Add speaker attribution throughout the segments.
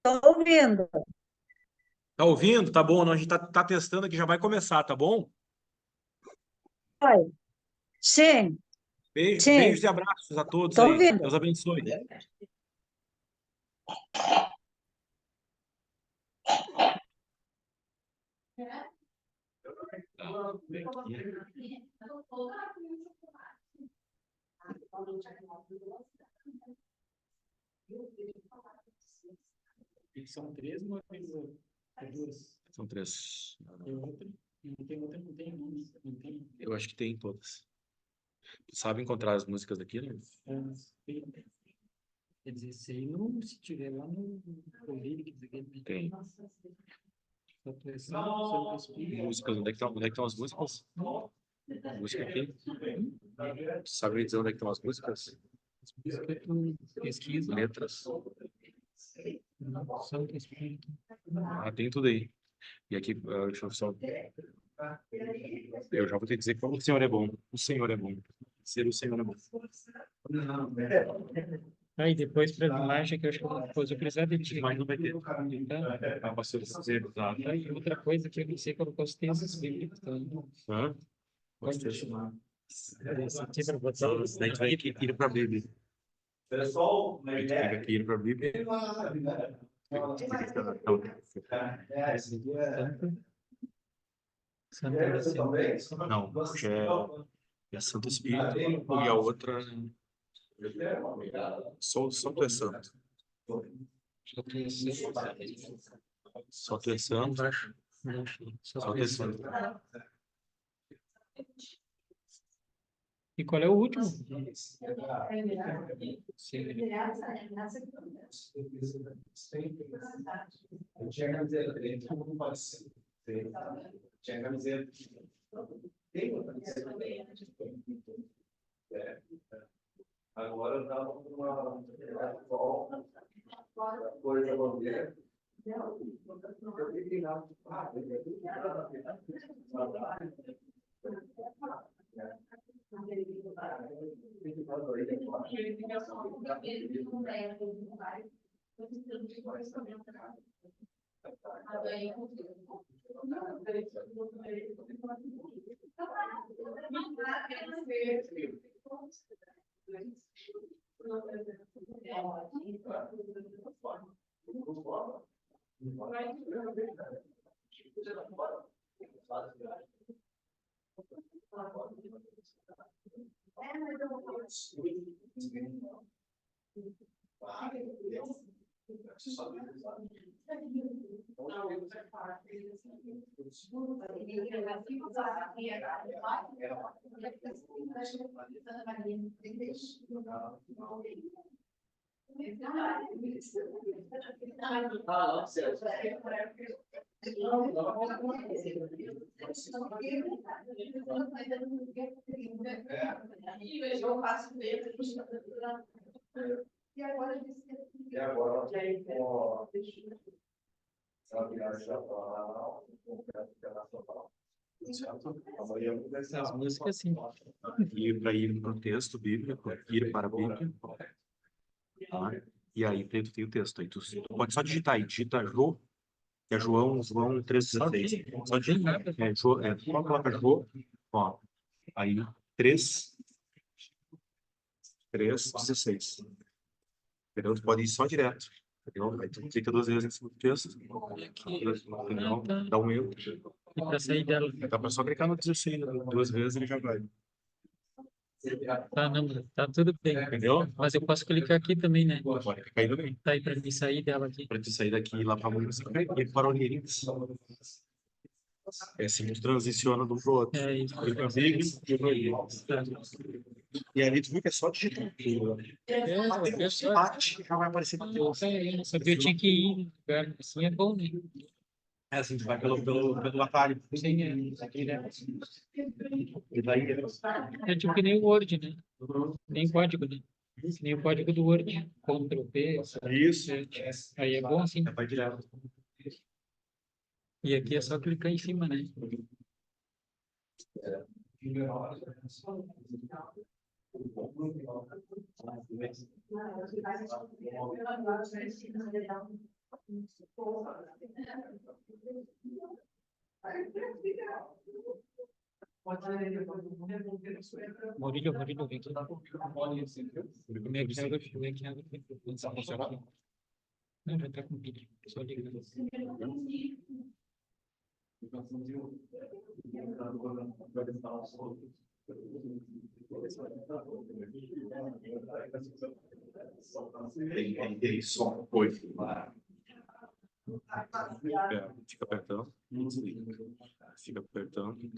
Speaker 1: Tô ouvindo.
Speaker 2: Tá ouvindo? Tá bom, não, a gente tá testando aqui, já vai começar, tá bom?
Speaker 1: Oi. Sim,
Speaker 2: Beijos
Speaker 1: sim,
Speaker 2: e abraços a todos
Speaker 1: tô
Speaker 2: aí.
Speaker 1: ouvindo.
Speaker 2: Deus abençoe.
Speaker 3: São três, uma coisa, duas.
Speaker 2: São três.
Speaker 3: Tem outra, não tem nome, não tem.
Speaker 2: Eu acho que tem todas. Tu sabe encontrar as músicas daqui, né?
Speaker 3: Quer dizer, sei no, se tiver lá no Lyrics, aquele
Speaker 2: Tem.
Speaker 3: São Espírito.
Speaker 2: Músicas, onde é que estão as músicas? Música aqui. Tu sabe dizer onde é que estão as músicas?
Speaker 3: Música tu pesquisa,
Speaker 2: Letras.
Speaker 3: Santo Espírito.
Speaker 2: Ah, tem tudo aí. E aqui, deixa eu só. Eu já vou te dizer como o Senhor é bom. O Senhor é bom. Ser o Senhor é bom.
Speaker 3: Aí depois para a imagem que eu acho que eu vou depois eu precisar de ti.
Speaker 2: Mas não vai ter.
Speaker 3: Tá?
Speaker 2: Ah, pastor, dizer, tá?
Speaker 3: Aí outra coisa que eu não sei colocar os textos bíblicos. Então,
Speaker 2: Hã?
Speaker 3: pode deixar. Esse aqui para botar.
Speaker 2: Daí a gente vai aqui ir para a Bíblia.
Speaker 4: Pessoal,
Speaker 2: A gente pega aqui ir para a Bíblia. Não, é Santo Espírito e a outra só tu é santo. Só tu é santo. Só tu é santo.
Speaker 3: E qual é o último? Sim.
Speaker 4: tinha camiseta dele, não pode ser. Tinha camiseta. Tem outra camiseta. Agora eu estava com uma coisa da bandeira. Eu fiquei lá. E agora,
Speaker 3: As músicas, sim.
Speaker 2: Ir para ir no texto bíblico, ir para a Bíblia. Tá? E aí tu tem o texto. Aí tu pode só digitar aí. Digita Jô, que é João 3,16. Só digita. Só coloca Jô. Ó, aí 3,16. Entendeu? Tu pode ir só direto. Entendeu? Aí tu clica duas vezes em cima do texto. Entendeu? Dá um erro.
Speaker 3: E para sair dela.
Speaker 2: Dá para só clicar no 16, duas vezes ele já vai.
Speaker 3: Tá, não, tá tudo bem.
Speaker 2: Entendeu?
Speaker 3: Mas eu posso clicar aqui também, né?
Speaker 2: Pode clicar aí também.
Speaker 3: Tá aí para mim sair dela aqui.
Speaker 2: Para tu sair daqui e ir lá para a música e para o Lyrics. É assim que tu transiciona de um pro outro.
Speaker 3: É isso.
Speaker 2: Clica na Bíblia e pro Lyrics.
Speaker 3: Tá.
Speaker 2: E ali tu viu que é só digitar.
Speaker 3: Eu só.
Speaker 2: Parte já vai aparecer.
Speaker 3: Eu sabia, eu tinha que ir no lugar. Assim é bom, né?
Speaker 2: É assim, tu vai pelo atalho.
Speaker 3: Sim, é direto.
Speaker 2: E daí
Speaker 3: É tipo que nem o Word, né? Nem código, né? Que nem o código do Word. Ctrl P.
Speaker 2: isso.
Speaker 3: Aí é bom assim.
Speaker 2: Vai direto.
Speaker 3: E aqui é só clicar em cima, né? Maurílio, vem aqui. Como é que água? Como é que água? Não funciona. Não, já tá com vídeo. Só liga.
Speaker 2: Tem som. Oi. Fica apertando. Desliga. Fica apertando.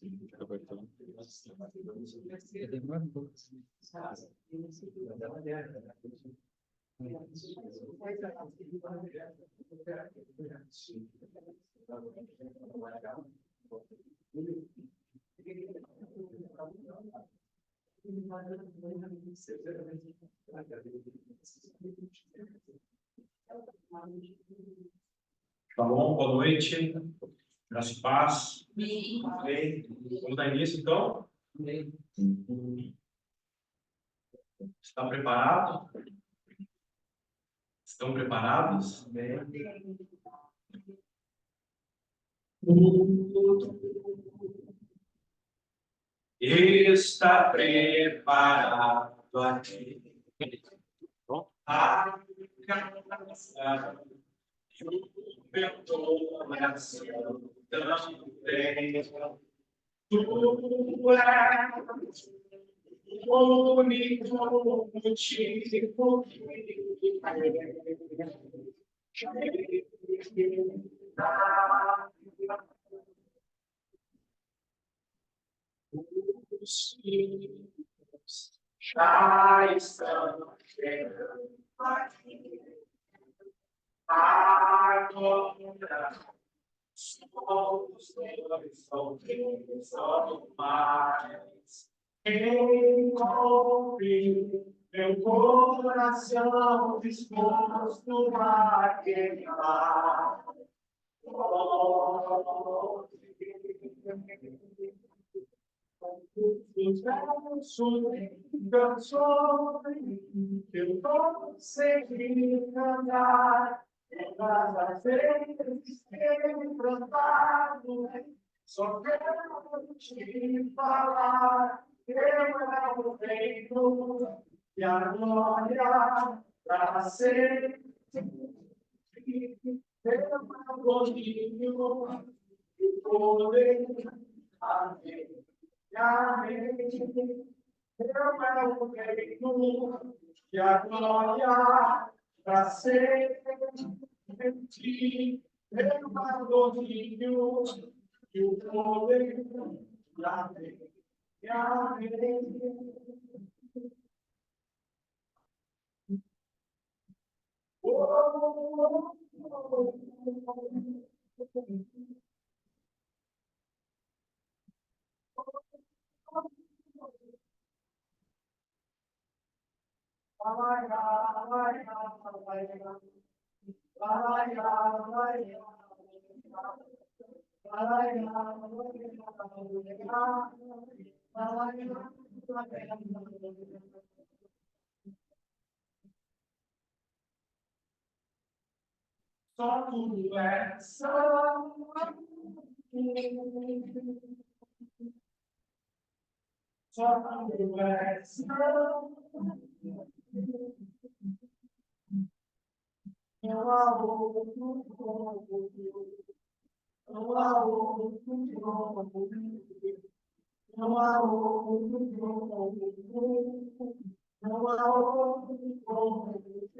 Speaker 2: Fica apertando.
Speaker 3: Demora um pouco.
Speaker 5: Shalom, boa noite. Graça e paz. Amém. Vamos dar início, então? Está preparado? Estão preparados? Está preparado aqui a casa e o meu coração também. Tu és o único motivo os filhos já estão chegando aqui. Agora somos dois, somos mais. Encontre meu coração disposto a queimar. Eu consegui cantar, mas vezes quebrantado, só quero te falar, eu é o reino e a glória para sempre. Meu agoninho e poder, amém. Amém. Eu é o reino e a glória para sempre. Meu agoninho e o poder, amém. Amém. Só tu és santo. Só tu és santo. Não há outro como tu. Não há outro como tu. Não há outro como tu. Não há outro como tu.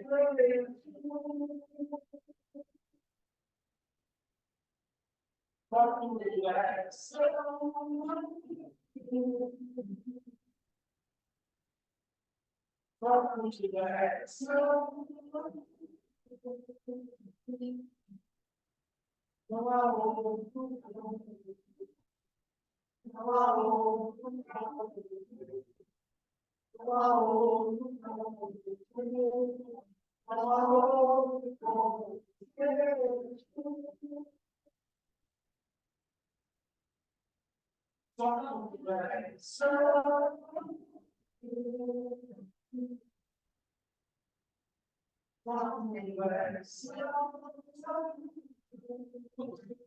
Speaker 5: Só tu és santo. Só tu és santo. Não há outro como tu. Não há outro como tu. Não há outro como tu. Não há outro como tu. Só tu és santo.
Speaker 4: Vamos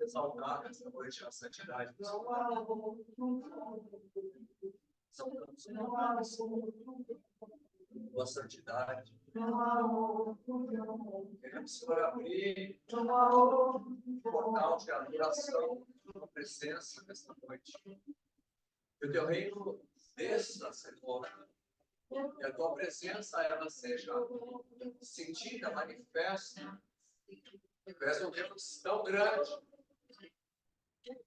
Speaker 4: exaltar essa noite a santidade do Senhor. Tua santidade. Queremos, Senhor, abrir um portal de adoração, tua presença nesta noite. Que o teu reino desça, Senhor. Que a tua presença ela seja sentida, manifesta. Tu és um Deus tão grande.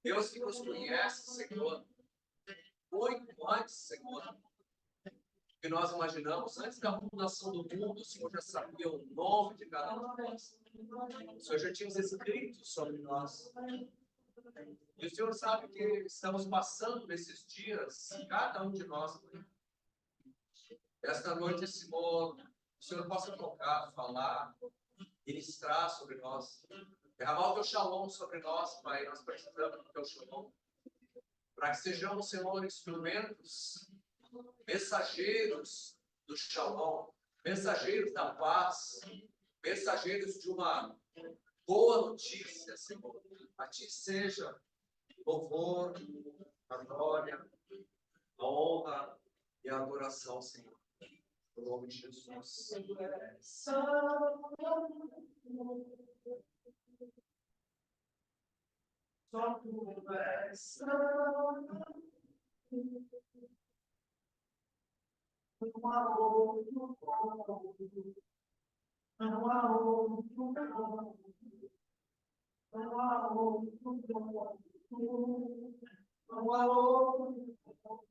Speaker 4: Deus que nos conhece, Senhor. Muito antes, Senhor, que nós imaginamos, antes da fundação do mundo, o Senhor já sabia o nome de cada um de nós. O Senhor já tinha os escritos sobre nós. E o Senhor sabe que estamos passando nesses dias, cada um de nós. Esta noite, Senhor, o Senhor possa tocar, falar, ministrar sobre nós. Derramar o teu shalom sobre nós, Pai. Nós precisamos do teu shalom. Para que sejamos, Senhor, instrumentos, mensageiros do shalom, mensageiros da paz, mensageiros de uma boa notícia, Senhor. A ti seja louvor, a glória, a honra e a adoração, Senhor. Em nome de Jesus.
Speaker 5: Só tu és santo, não há outro como, não há outro como, não há outro como, não há outro como.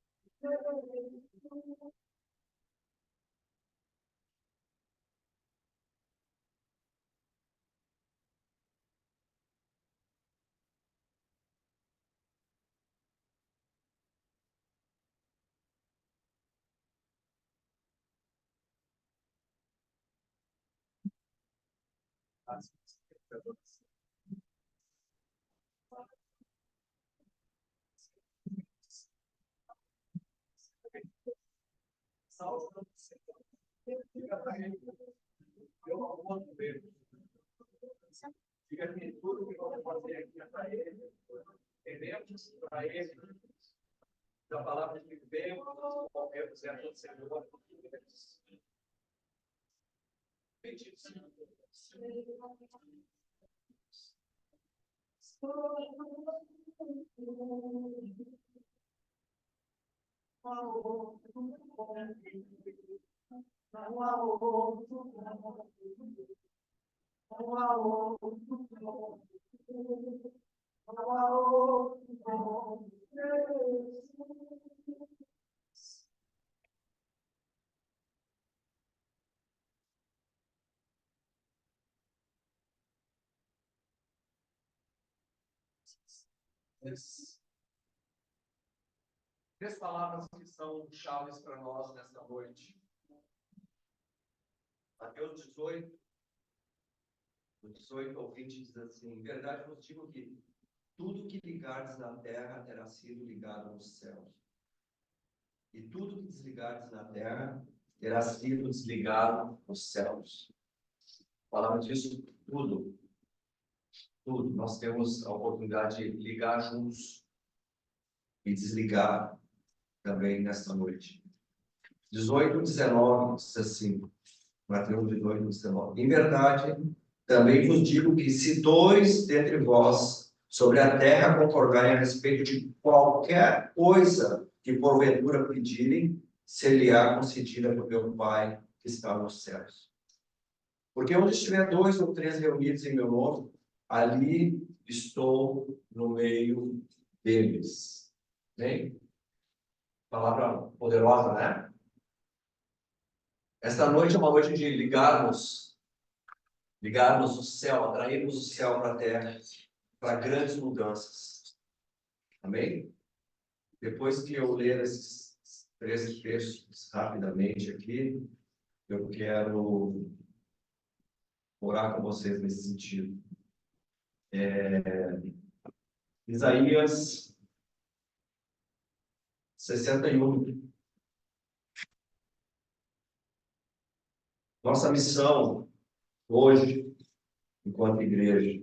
Speaker 4: Diga para ele, eu não amo ele. Diga que tudo que vamos fazer aqui é para ele. Queremos para ele. Da palavra que vivemos, qualquer coisa do Senhor. Bendito Senhor. Três palavras que são chaves para nós nesta noite. Mateus 18, do 18 ao 20, diz assim: em verdade vos digo que tudo que ligardes na terra terá sido ligado nos céus. E tudo que desligardes na terra terá sido desligado nos céus. Falamos disso tudo. Tudo. Nós temos a oportunidade de ligar juntos e desligar também nesta noite. 18, 19, diz assim, Mateus 18, 19. Em verdade, também vos digo que se dois dentre vós sobre a terra concordarem a respeito de qualquer coisa que porventura pedirem, ser-lhe-á concedida por meu Pai que está nos céus. Porque onde estiver dois ou três reunidos em meu nome, ali estou no meio deles. Bem? Palavra poderosa, né? Esta noite é uma noite de ligarmos o céu, atrairmos o céu para a terra, para grandes mudanças. Amém? Depois que eu ler esses três textos rapidamente aqui, eu quero orar com vocês nesse sentido. Isaías 61. Nossa missão hoje, enquanto igreja.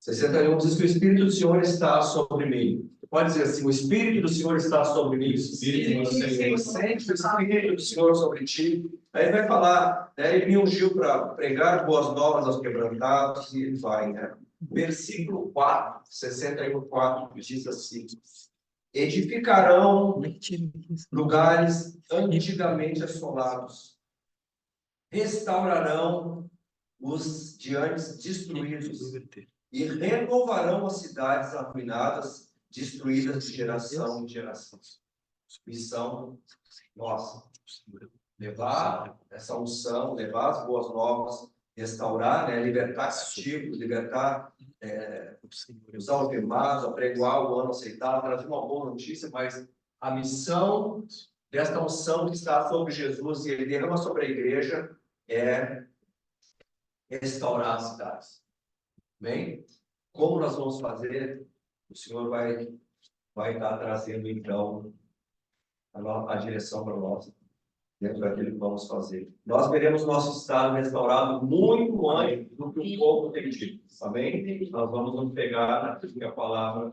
Speaker 4: 61 diz que o Espírito do Senhor está sobre mim. Pode dizer assim, o Espírito do Senhor está sobre mim. Sente o Espírito do Senhor sobre ti. Aí vai falar, né, ele me ungiu para pregar boas novas aos quebrantados, e ele vai, né? Versículo 4, 61:4, diz assim: edificarão lugares antigamente assolados, restaurarão os de antes destruídos e renovarão as cidades arruinadas, destruídas de geração em geração. Missão nossa: levar essa unção, levar as boas novas, restaurar, né, libertar castigo, libertar os algemados, apregoar o ano aceitável, trazer uma boa notícia, mas a missão desta unção que está sobre Jesus e ele derrama sobre a igreja é restaurar as cidades. Bem, como nós vamos fazer? O Senhor vai estar trazendo, então, a direção para nós, dentro daquilo que vamos fazer. Nós veremos nosso estado restaurado muito antes do que o povo tem dito. Amém? Nós vamos nos pegar naquilo que a palavra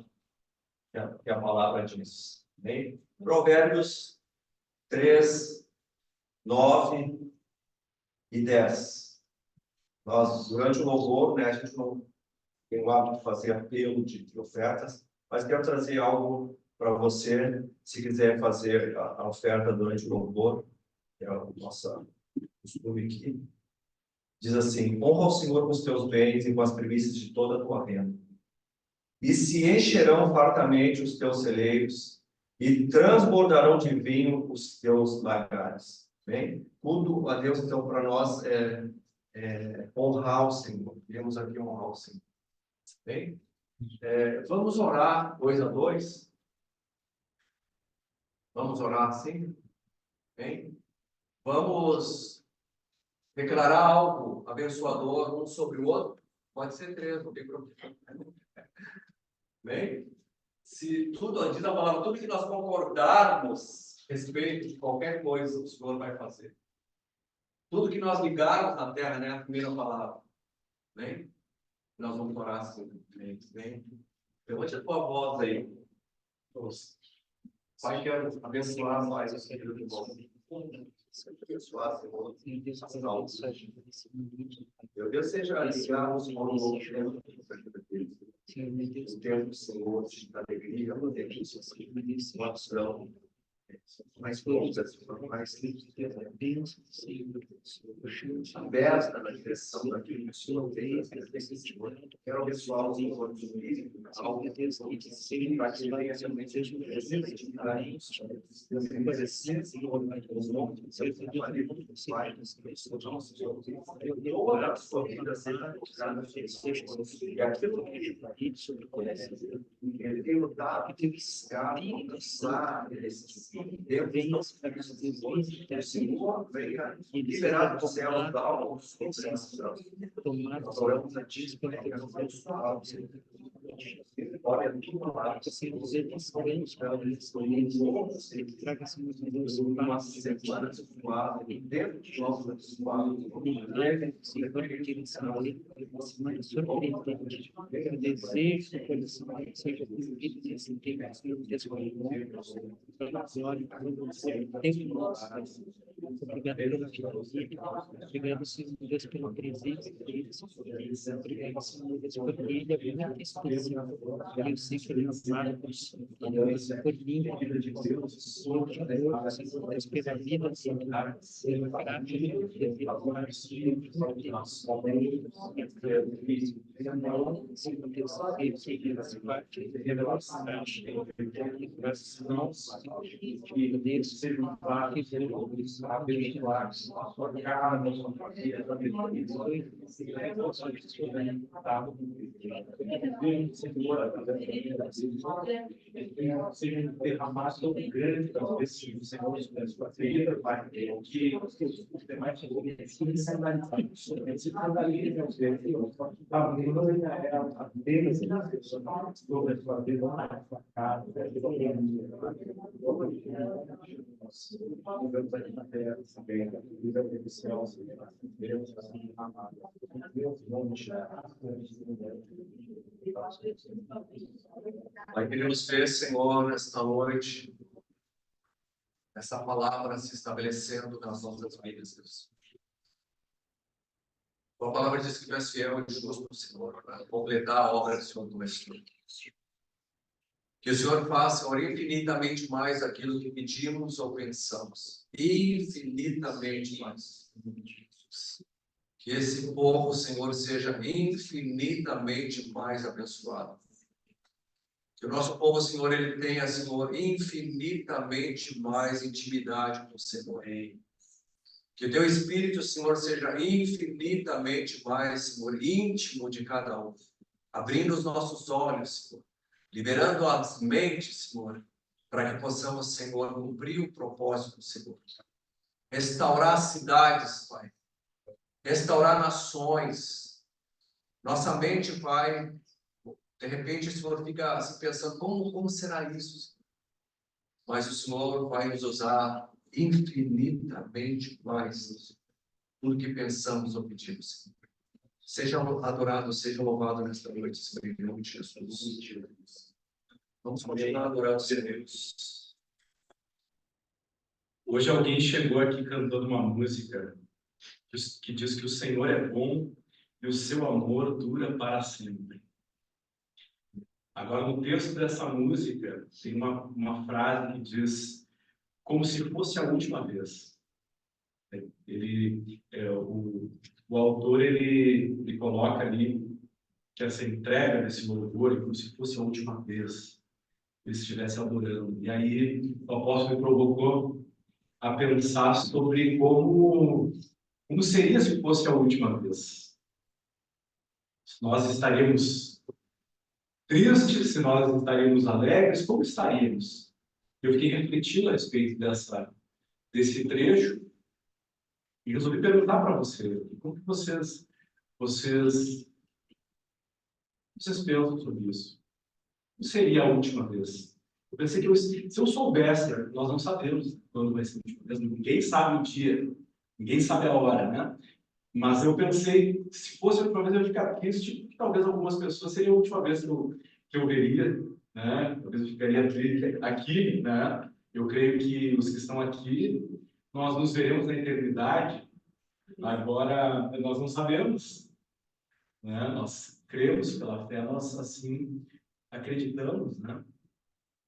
Speaker 4: diz. Amém? Provérbios 3, 9 e 10. Nós, durante o louvor, né, a gente não tem o hábito de fazer apelo de ofertas, mas quero trazer algo para você, se quiser fazer a oferta durante o louvor, que é o nosso costume aqui. Diz assim: honra o Senhor com os teus bens e com as primícias de toda a tua renda. E se encherão fartamente os teus celeiros, e transbordarão de vinho os teus lagares. Bem? Tudo a Deus, então, para nós é honrar o Senhor. Queremos aqui honrar o Senhor. Bem? Vamos orar 2 a 2. Vamos orar assim? Bem? Vamos declarar algo abençoador um sobre o outro? Pode ser 3, não tem problema. Bem? Se tudo, diz a palavra, tudo que nós concordarmos a respeito de qualquer coisa, o Senhor vai fazer. Tudo que nós ligarmos na terra, né? A primeira palavra. Bem? Nós vamos orar assim. Bem? Levante a tua voz aí. Pai, quero abençoar mais esse período de volta. Abençoar, Senhor. Meu Deus, seja ligados com o novo tempo. O tempo do Senhor, de alegria, o tempo de satisfação, mais longas, mais aberta na direção daquilo que o Senhor tem. Quero abençoar os encontros físicos, para que venha realmente toda a sua vida seja colocada e aquilo que ele tem lutado, que tem buscado, alcançar, Deus o Senhor venha liberar do céu da alma os conceitos. Nós oramos a Ti, olha a tua palavra, sem dizer que escolhemos para ele, traga esse muito Deus, uma sequência dentro de nós, leve, Senhor, que ele se surpreendente, o desejo do coração seja cumprido nesse tempo, Senhor, obrigado pela vida, obrigado, Senhor Deus, pela presença deles, obrigado, Senhor Deus, por ele, muito especial. Eu sei que ele nos fala por Senhor, por limpo, Senhor Deus, pela vida, Senhor, pela graça, Senhor Deus, que faz parte da nossa Deus,
Speaker 2: Senhor, através da vida da vida, seja derramado tão grande das vezes do Senhor sobre a sua vida, Pai, que os demais se escandalizem aos Deus, abrindo a Deus sobre a sua vida, a sua casa, vivemos aqui na terra, sabendo, vivemos no céu, Deus, assim, amado. Deus, vamos
Speaker 4: Pai, queremos ver, Senhor, nesta noite, essa palavra se estabelecendo nas nossas vidas, Deus. A palavra diz que tu és fiel e justo, Senhor, para completar a obra que o Senhor começou. Que o Senhor faça, Senhor, infinitamente mais aquilo que pedimos ou pensamos. Infinitamente mais. Que esse povo, Senhor, seja infinitamente mais abençoado. Que o nosso povo, Senhor, ele tenha, Senhor, infinitamente mais intimidade com o Senhor. Que o teu Espírito, Senhor, seja infinitamente mais, Senhor, íntimo de cada um. Abrindo os nossos olhos, Senhor. Liberando as mentes, Senhor, para que possamos, Senhor, cumprir o propósito do Senhor. Restaurar cidades, Pai. Restaurar nações. Nossa mente, Pai, de repente o Senhor fica se pensando, como será isso? Mas o Senhor vai nos usar infinitamente mais do que pensamos ou pedimos. Seja adorado, seja louvado nesta noite, Senhor, em nome de Jesus. Vamos continuar adorando a Deus.
Speaker 2: Hoje alguém chegou aqui cantando uma música que diz que o Senhor é bom e o seu amor dura para sempre. Agora, no texto dessa música, tem uma frase que diz como se fosse a última vez. O autor ele coloca ali que essa entrega desse louvor é como se fosse a última vez que ele estivesse adorando. E aí o apóstolo me provocou a pensar sobre como seria se fosse a última vez. Se nós estaríamos tristes, se nós estaríamos alegres, como estaríamos? Eu fiquei refletindo a respeito desse trecho e resolvi perguntar para vocês, como que vocês pensam sobre isso? Como seria a última vez? Eu pensei que se eu soubesse, nós não sabemos quando vai ser a última vez, ninguém sabe o dia, ninguém sabe a hora, né? Mas eu pensei, se fosse a última vez, eu ia ficar triste, porque talvez algumas pessoas seria a última vez que eu veria, né? Talvez eu ficaria triste aqui, né? Eu creio que os que estão aqui, nós nos veremos na eternidade. Agora, nós não sabemos, né? Nós cremos pela fé, nós assim acreditamos, né?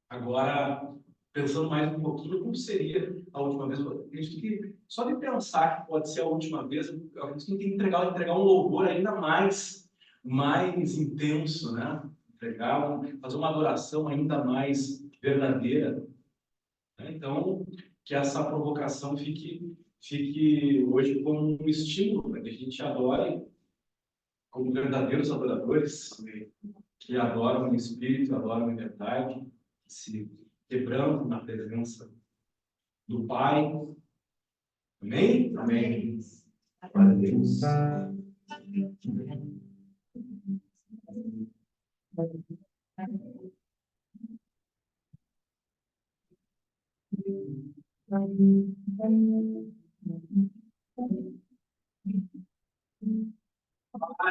Speaker 2: Agora, pensando mais um pouquinho, como seria a última vez? Eu acredito que só de pensar que pode ser a última vez, eu acredito que tem que entregar um louvor ainda mais intenso, né? Fazer uma adoração ainda mais verdadeira, né? Então, que essa provocação fique hoje como um estímulo para que a gente adore como verdadeiros adoradores, que adoram em espírito, adoram em verdade, se quebrando na presença do Pai. Amém? Amém. Glória a Deus.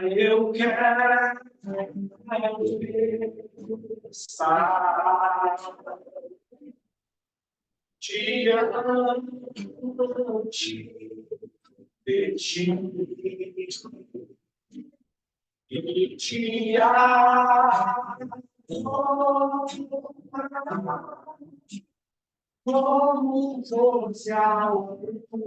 Speaker 2: Eu quero estar diante de ti e te como fosse ao te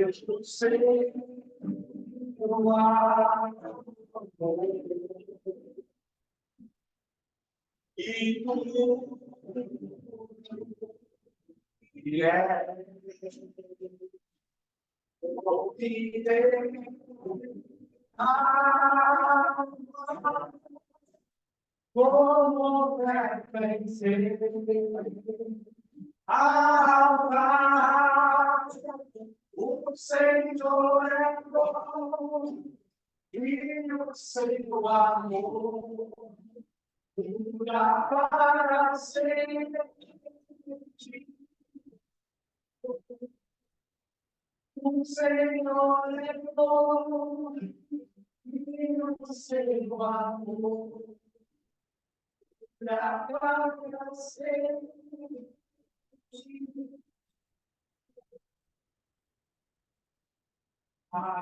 Speaker 2: agradecer. Eu sei o amor e tudo que é
Speaker 5: Como vencer ao o Senhor é bom e o seu amor dura para sempre. O Senhor é bom e o seu amor dura para sempre.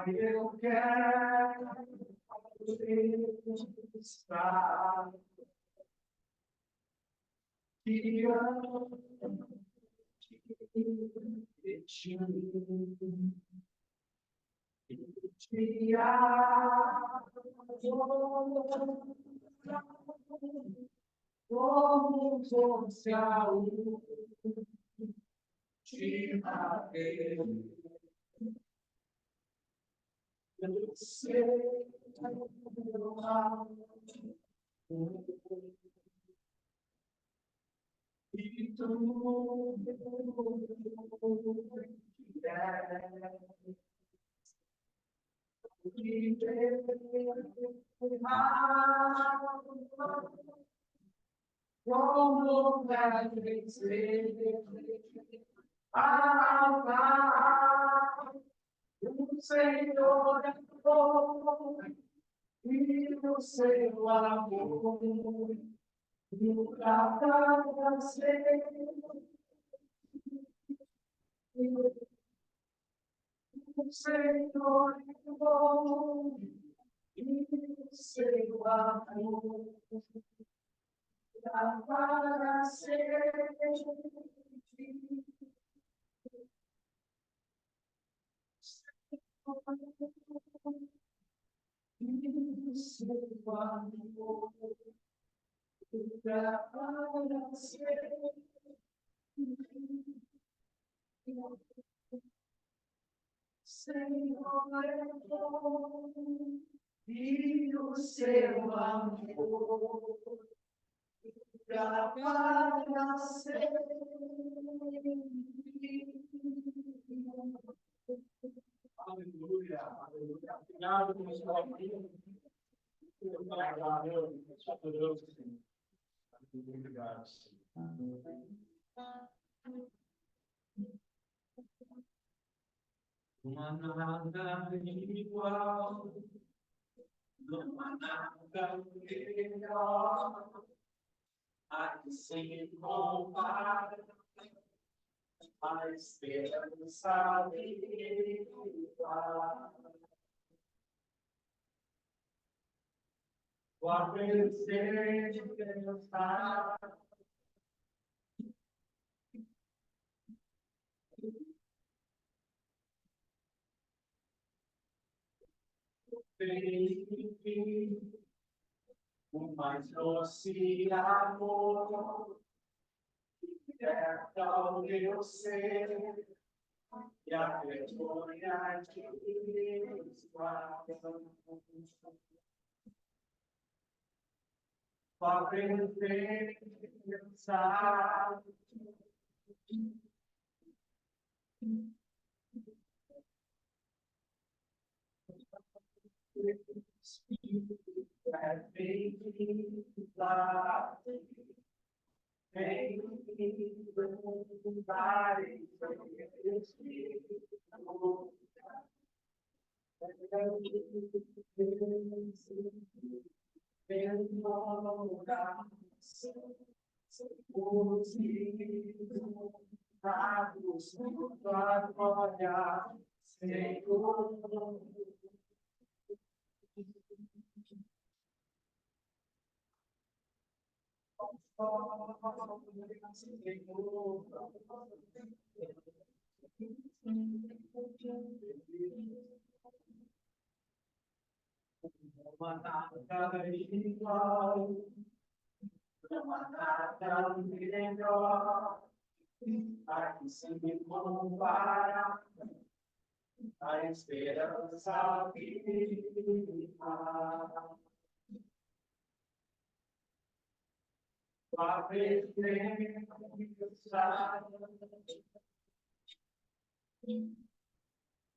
Speaker 5: Eu quero estar te amo te amo como fosse a última vez. Eu sei meu amor e tudo que é como vai vencer o Senhor é bom e o seu amor nunca para sempre. O Senhor é bom e o seu amor nunca para sempre. O seu amor nunca para sempre. Senhor é bom e o seu amor dura para sempre. Aleluia, aleluia. Obrigado por estar aqui. Obrigado. Não há nada igual, não há nada melhor, a que se compara a esperança viva. O abençoe está o mais doce amor, liberta o meu ser e a vergonha de escravo. A presença é bem-vinda, Senhor. Não há nada igual, não há nada melhor, a que se me compara a esperança viva. A presença.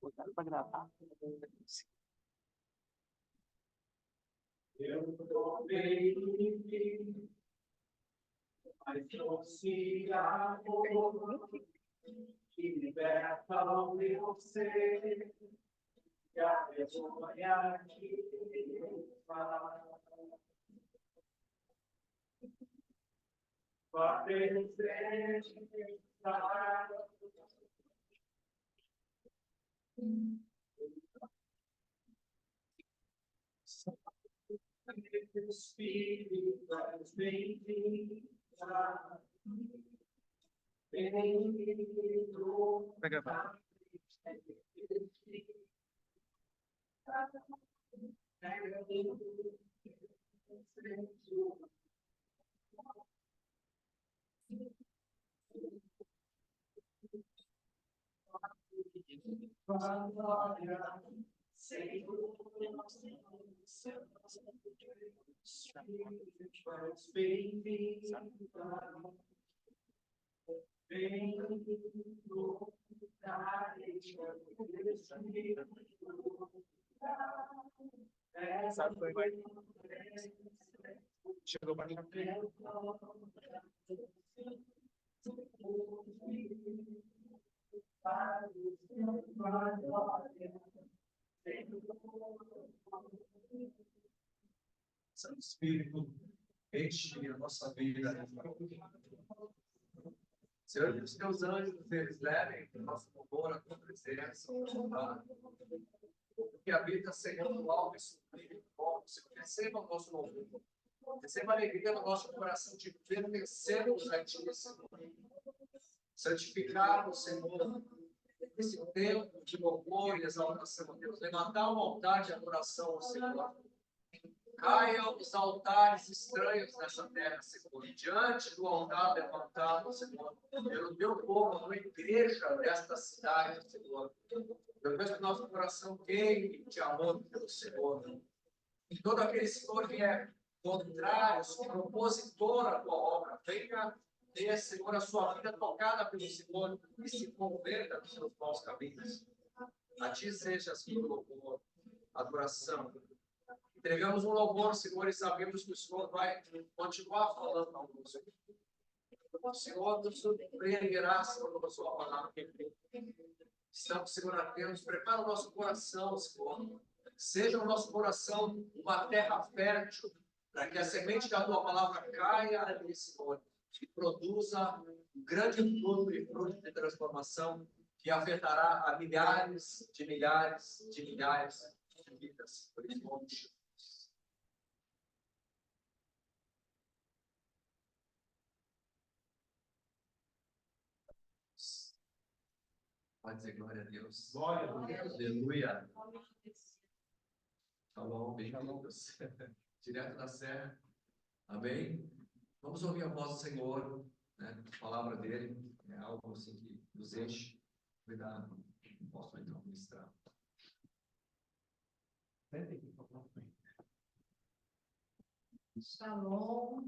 Speaker 2: Botaram para gravar.
Speaker 5: Eu provei, mas trouxe amor que liberta o meu ser, e a vergonha que faz. A presença. Espírito das bem-vindas, bem-vindo.
Speaker 2: Vai gravar. Chegou para cá.
Speaker 4: Santo Espírito, enche a nossa vida. Senhor, que os teus anjos, eles levem o nosso louvor, a tua presença, que habita, Senhor, no alto e sublime, Senhor, receba o nosso louvor, receba a alegria no nosso coração de pertencermos a ti, Senhor. Santificarmos, Senhor, esse tempo de louvor e exaltação a Deus, levantar um altar de adoração ao Senhor. Caiam os altares estranhos nessa terra, Senhor. Diante do altar levantado, Senhor, pelo teu povo, a tua igreja desta cidade, Senhor. Eu peço que o nosso coração queime de amor pelo Senhor. E todo aquele, Senhor, que é contrário, propositor à tua obra, venha ter, Senhor, a sua vida tocada pelo Senhor e se converta nos seus maus caminhos. A ti seja, Senhor, louvor, adoração. Entregamos um louvor, Senhor, e sabemos que o Senhor vai continuar falando conosco. O Senhor nos surpreenderá, Senhor, com a sua palavra. Estamos, Senhor, atentos. Prepara o nosso coração, Senhor. Seja o nosso coração uma terra fértil, para que a semente da tua palavra caia ali, Senhor, e produza um grande fruto e fruto de transformação que afetará a milhares de milhares de milhares de vidas. Por isso, nome de Jesus. Pode dizer glória a Deus.
Speaker 5: Glória a Deus.
Speaker 4: Aleluia. Shalom, bem-vindos. Direto da Serra. Amém? Vamos ouvir a voz do Senhor, né? A palavra dele é algo assim que nos enche. Cuidado. Posso então ministrar.
Speaker 1: Shalom,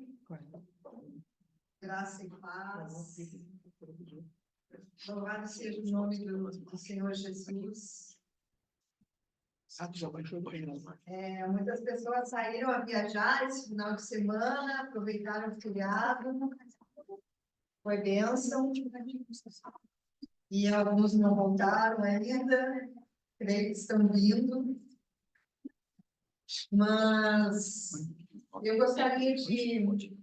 Speaker 1: graça e paz. Louvado seja o nome do Senhor Jesus. Muitas pessoas saíram a viajar esse final de semana, aproveitaram o feriado, foi bênção. E alguns não voltaram ainda, creio que estão vindo. Mas eu gostaria de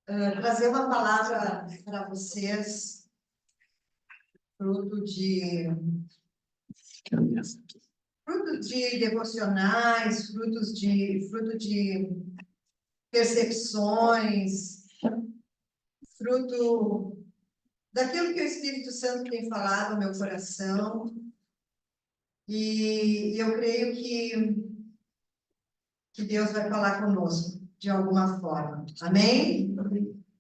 Speaker 1: trazer uma palavra para vocês, fruto de devocionais, fruto de percepções, fruto daquilo que o Espírito Santo tem falado ao meu coração. E eu creio que Deus vai falar conosco de alguma forma. Amém?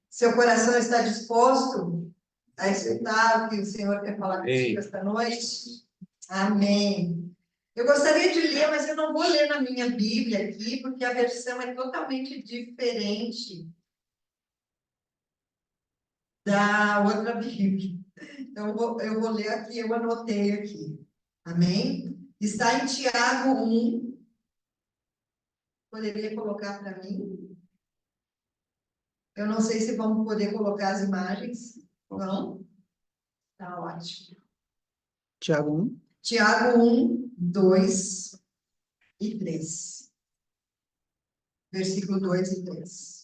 Speaker 1: Seu coração está disposto a escutar o que o Senhor quer falar contigo esta noite? Amém. Eu gostaria de ler, mas eu não vou ler na minha Bíblia aqui, porque a versão é totalmente diferente da outra Bíblia. Então, eu vou ler aqui, eu anotei aqui. Amém? Está em Tiago 1. Poderia colocar para mim? Eu não sei se vamos poder colocar as imagens. Vão? Tá ótimo.
Speaker 3: Tiago 1.
Speaker 1: Tiago 1, 2 e 3. Versículo 2 e 3.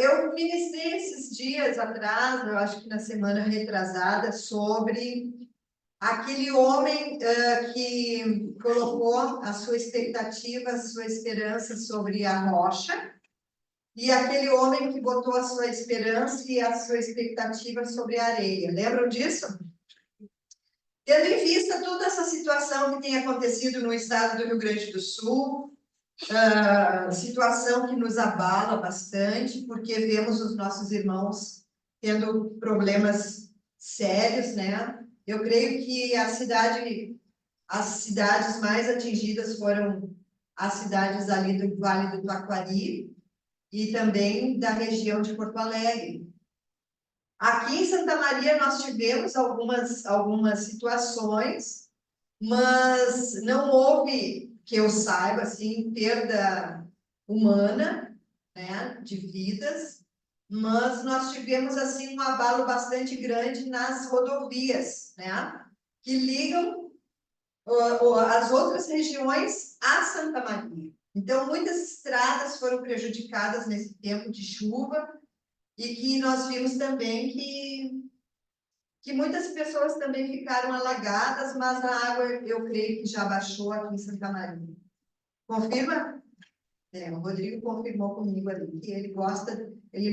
Speaker 1: Eu ministrei esses dias atrás, eu acho que na semana retrasada, sobre aquele homem que colocou a sua expectativa, a sua esperança sobre a rocha, e aquele homem que botou a sua esperança e a sua expectativa sobre a areia. Lembram disso? Tendo em vista toda essa situação que tem acontecido no estado do Rio Grande do Sul, situação que nos abala bastante, porque vemos os nossos irmãos tendo problemas sérios, né? Eu creio que as cidades mais atingidas foram as cidades ali do Vale do Taquari e também da região de Porto Alegre. Aqui em Santa Maria nós tivemos algumas situações, mas não houve, que eu saiba, assim, perda humana, né, de vidas, mas nós tivemos, assim, um abalo bastante grande nas rodovias, né, que ligam as outras regiões a Santa Maria. Então, muitas estradas foram prejudicadas nesse tempo de chuva e que nós vimos também que muitas pessoas também ficaram alagadas, mas a água, eu creio que já baixou aqui em Santa Maria. Confirma? O Rodrigo confirmou comigo ali, que ele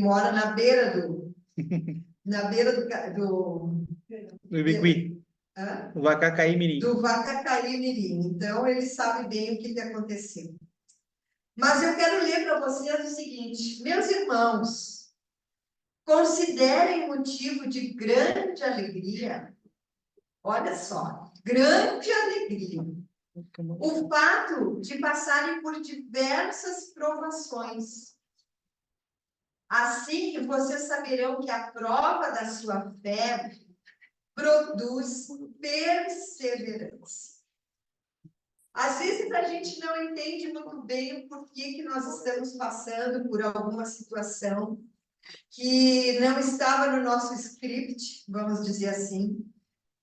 Speaker 1: mora na beira do
Speaker 3: Do Ibiqui. Do Vacacaí Mirim.
Speaker 1: Do Vacacaí Mirim. Então, ele sabe bem o que aconteceu. Mas eu quero ler para vocês o seguinte: meus irmãos, considerem motivo de grande alegria, olha só, grande alegria, o fato de passarem por diversas provações. Assim, vocês saberão que a prova da sua fé produz perseverança. Às vezes a gente não entende muito bem o porquê que nós estamos passando por alguma situação que não estava no nosso script, vamos dizer assim.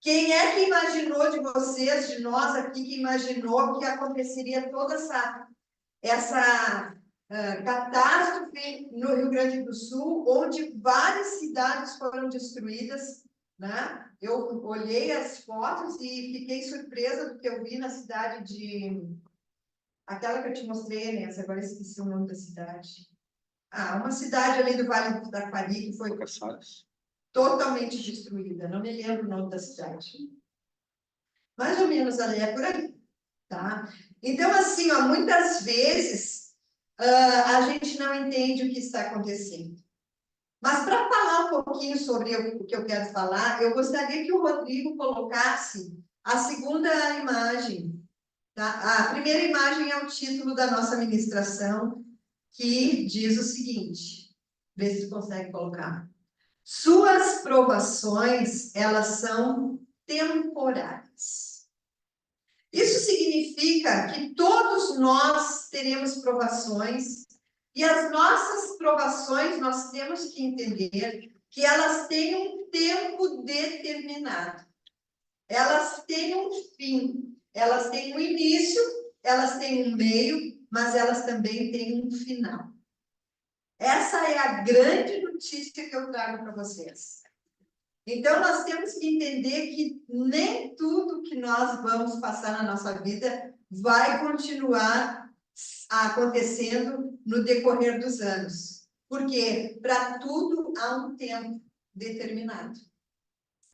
Speaker 1: Quem é que imaginou de vocês, de nós aqui, que imaginou que aconteceria toda essa catástrofe no Rio Grande do Sul, onde várias cidades foram destruídas, né? Eu olhei as fotos e fiquei surpresa do que eu vi na cidade de... Aquela que eu te mostrei, né? Agora esqueci o nome da cidade. Uma cidade ali do Vale do Taquari que foi totalmente destruída. Não me lembro o nome da cidade. Mais ou menos ali, é por aí, tá? Então, assim, muitas vezes a gente não entende o que está acontecendo. Mas para falar um pouquinho sobre o que eu quero falar, eu gostaria que o Rodrigo colocasse a segunda imagem, tá? A primeira imagem é o título da nossa ministração, que diz o seguinte, vê se tu consegue colocar. Suas provações, elas são temporárias. Isso significa que todos nós teremos provações, e as nossas provações, nós temos que entender que elas têm um tempo determinado. Elas têm um fim, elas têm um início, elas têm um meio, mas elas também têm um final. Essa é a grande notícia que eu trago para vocês. Então, nós temos que entender que nem tudo que nós vamos passar na nossa vida vai continuar acontecendo no decorrer dos anos. Porque para tudo há um tempo determinado.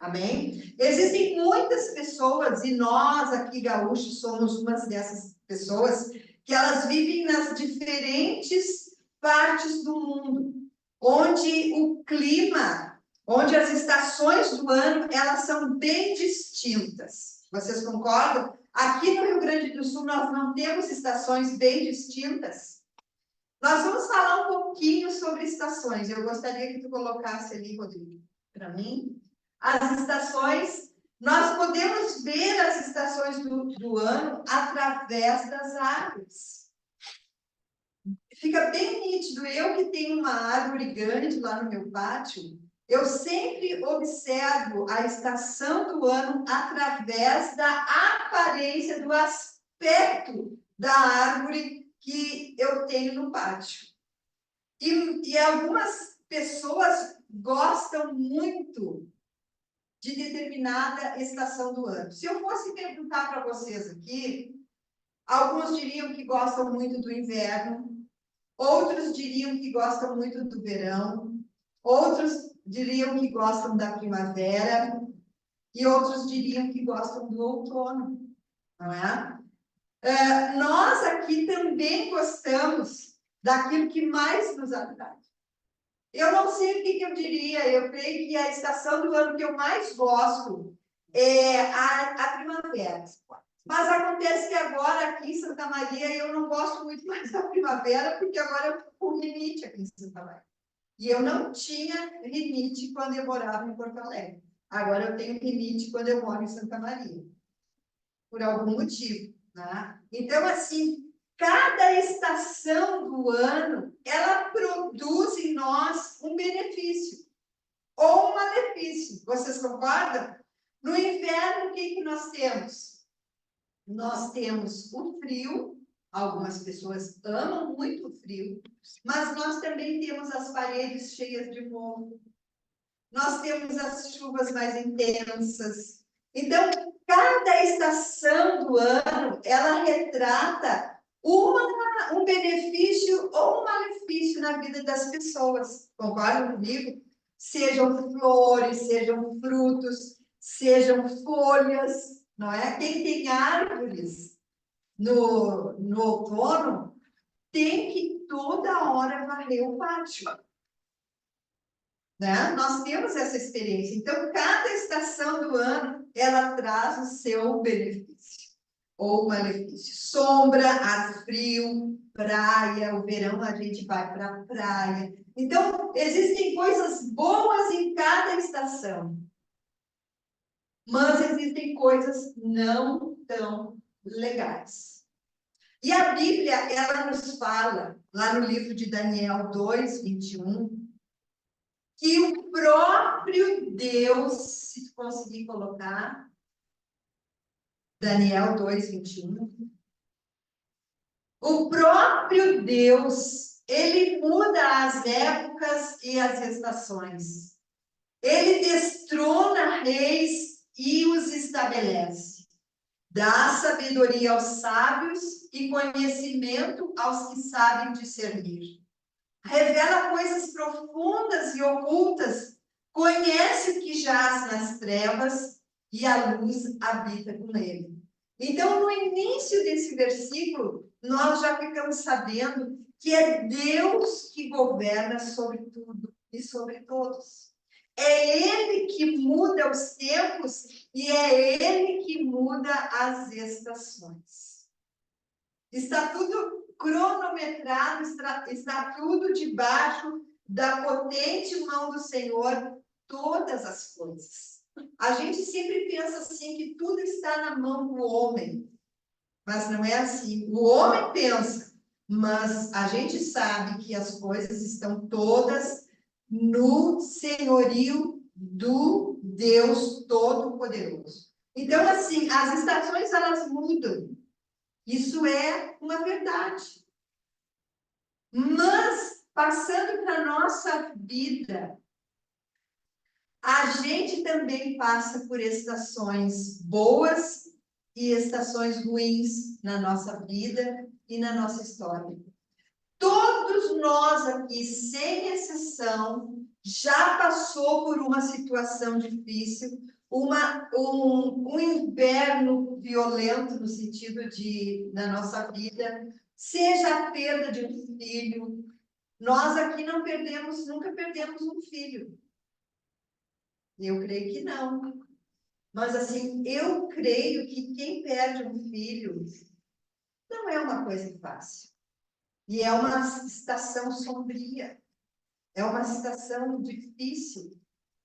Speaker 1: Amém? Existem muitas pessoas, e nós aqui gaúchos somos uma dessas pessoas, que elas vivem nas diferentes partes do mundo, onde onde o clima, onde as estações do ano, elas são bem distintas. Vocês concordam? Aqui no Rio Grande do Sul, nós não temos estações bem distintas. Nós vamos falar um pouquinho sobre estações. Eu gostaria que tu colocasse ali, Rodrigo, para mim. As estações, nós podemos ver as estações do ano através das árvores. Fica bem nítido. Eu que tenho uma árvore grande lá no meu pátio, eu sempre observo a estação do ano através da aparência, do aspecto da árvore que eu tenho no pátio. E algumas pessoas gostam muito de determinada estação do ano. Se eu fosse perguntar para vocês aqui, alguns diriam que gostam muito do inverno, outros diriam que gostam muito do verão, outros diriam que gostam da primavera e outros diriam que gostam do outono, não é? Nós aqui também gostamos daquilo que mais nos atrai. Eu não sei o que eu diria, eu creio que a estação do ano que eu mais gosto é a primavera. Mas acontece que agora aqui em Santa Maria eu não gosto muito mais da primavera, porque agora eu estou com rinite aqui em Santa Maria. E eu não tinha rinite quando eu morava em Porto Alegre. Agora eu tenho rinite quando eu moro em Santa Maria. Por algum motivo, né? Então, assim, cada estação do ano, ela produz em nós um benefício ou um malefício. Vocês concordam? No inverno, o que nós temos? Nós temos o frio, algumas pessoas amam muito o frio, mas nós também temos as paredes cheias de morro, nós temos as chuvas mais intensas. Então, cada estação do ano, ela retrata um benefício ou um malefício na vida das pessoas. Concordam comigo? Sejam flores, sejam frutos, sejam folhas, não é? Quem tem árvores no outono tem que toda hora varrer o pátio. Né? Nós temos essa experiência. Então, cada estação do ano, ela traz o seu benefício ou malefício. Sombra, ar frio, praia, o verão a gente vai para a praia. Então, existem coisas boas em cada estação. Mas existem coisas não tão legais. E a Bíblia, ela nos fala, lá no livro de Daniel 2, 21, que o próprio Deus, se conseguir colocar, Daniel 2, 21, o próprio Deus, ele muda as épocas e as estações. Ele destrona reis e os estabelece. Dá sabedoria aos sábios e conhecimento aos que sabem discernir. Revela coisas profundas e ocultas, conhece o que jaz nas trevas e a luz habita com ele. Então, no início desse versículo, nós já ficamos sabendo que é Deus que governa sobre tudo e sobre todos. É Ele que muda os tempos e é Ele que muda as estações. Está tudo cronometrado, está tudo debaixo da potente mão do Senhor, todas as coisas. A gente sempre pensa assim, que tudo está na mão do homem, mas não é assim. O homem pensa, mas a gente sabe que as coisas estão todas no senhorio do Deus Todo-Poderoso. Então, assim, as estações, elas mudam. Isso é uma verdade. Mas, passando para a nossa vida, a gente também passa por estações boas e estações ruins na nossa vida e na nossa história. Todos nós aqui, sem exceção, já passou por uma situação difícil, um inverno violento no sentido na nossa vida, seja a perda de um filho, Nós aqui nunca perdemos um filho. Eu creio que não. Mas, assim, eu creio que quem perde um filho não é uma coisa fácil. E é uma situação sombria. É uma situação difícil.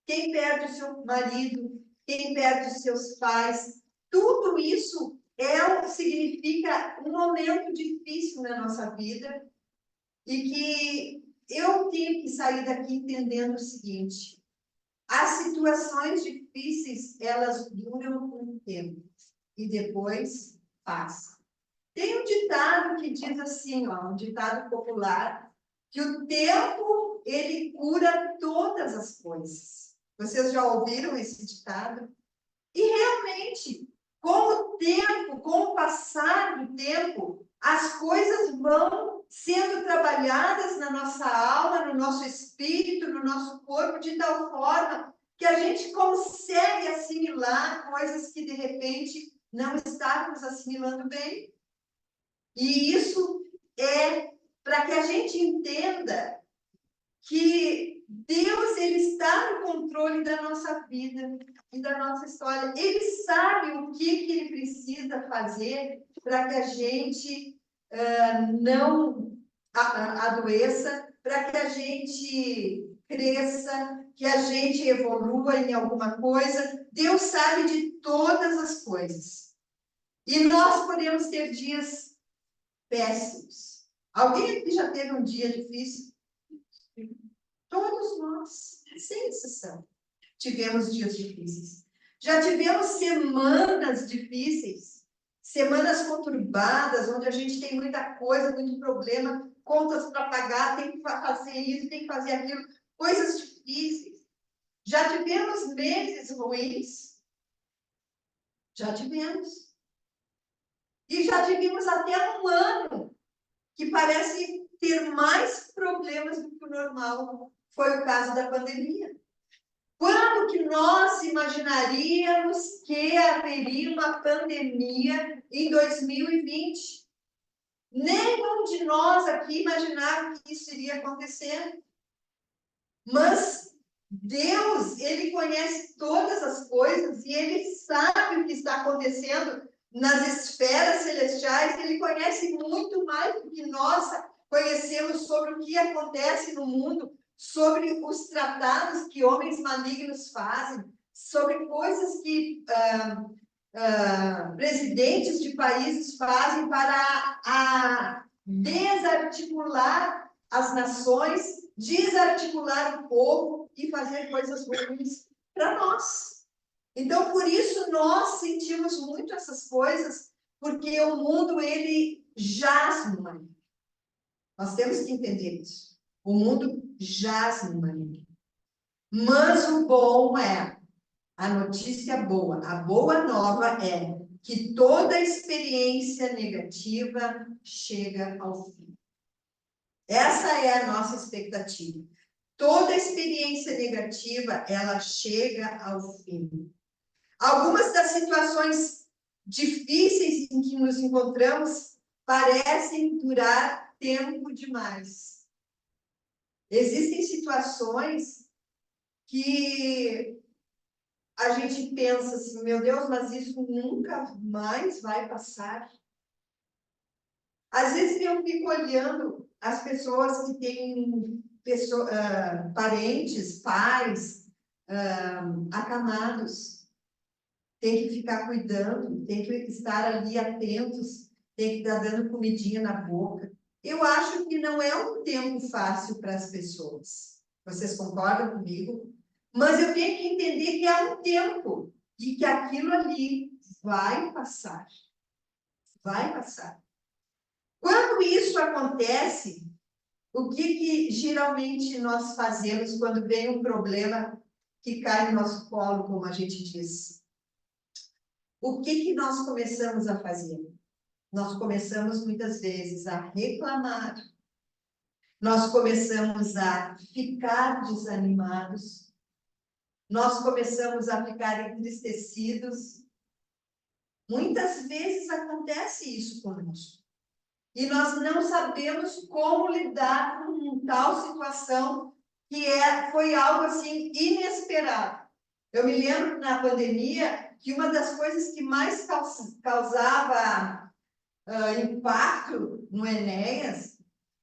Speaker 1: Quem perde o seu marido, quem perde os seus pais, tudo isso significa um momento difícil na nossa vida e que eu tenho que sair daqui entendendo o seguinte: as situações difíceis, elas duram um tempo e depois passam. Tem um ditado que diz assim, ó, um ditado popular, que o tempo, ele cura todas as coisas. Vocês já ouviram esse ditado? E realmente, com o tempo, com o passar do tempo, as coisas vão sendo trabalhadas na nossa alma, no nosso espírito, no nosso corpo, de tal forma que a gente consegue assimilar coisas que, de repente, não estávamos assimilando bem. E isso é para que a gente entenda que Deus, ele está no controle da nossa vida e da nossa história. Ele sabe o que ele precisa fazer para que a gente não adoeça, para que a gente cresça, que a gente evolua em alguma coisa. Deus sabe de todas as coisas. E nós podemos ter dias péssimos. Alguém aqui já teve um dia difícil? Todos nós, sem exceção, tivemos dias difíceis. Já tivemos semanas difíceis, semanas conturbadas, onde a gente tem muita coisa, muito problema, contas para pagar, tem que fazer isso, tem que fazer aquilo, coisas difíceis. Já tivemos meses ruins? Já tivemos. E já tivemos até um ano que parece ter mais problemas do que o normal. Foi o caso da pandemia. Quando que nós imaginaríamos que haveria uma pandemia em 2020? Nenhum de nós aqui imaginava que isso iria acontecer. Mas Deus, ele conhece todas as coisas e ele sabe o que está acontecendo nas esferas celestiais. Ele conhece muito mais do que nós conhecemos sobre o que acontece no mundo, sobre os tratados que homens malignos fazem, sobre coisas que presidentes de países fazem para desarticular as nações, desarticular o povo e fazer coisas ruins para nós. Então, por isso, nós sentimos muito essas coisas, porque o mundo, ele jaz no maligno. Nós temos que entender isso. O mundo jaz no maligno. Mas o bom é, a notícia boa, a boa nova é que toda experiência negativa chega ao fim. Essa é a nossa expectativa. Toda experiência negativa, ela chega ao fim. Algumas das situações difíceis em que nos encontramos parecem durar tempo demais. Existem situações que a gente pensa assim, meu Deus, mas isso nunca mais vai passar. Às vezes eu fico olhando as pessoas que têm parentes, pais, acamados, tem que ficar cuidando, tem que estar ali atentos, tem que estar dando comidinha na boca. Eu acho que não é um tempo fácil para as pessoas. Vocês concordam comigo? Mas eu tenho que entender que é um tempo e que aquilo ali vai passar. Vai passar. Quando isso acontece, o que geralmente nós fazemos quando vem um problema que cai no nosso colo, como a gente diz? O que nós começamos a fazer? Nós começamos muitas vezes a reclamar. Nós começamos a ficar desanimados. Nós começamos a ficar entristecidos. Muitas vezes acontece isso conosco. E nós não sabemos como lidar com tal situação foi algo assim inesperado. Eu me lembro na pandemia que uma das coisas que mais causava impacto no Enéas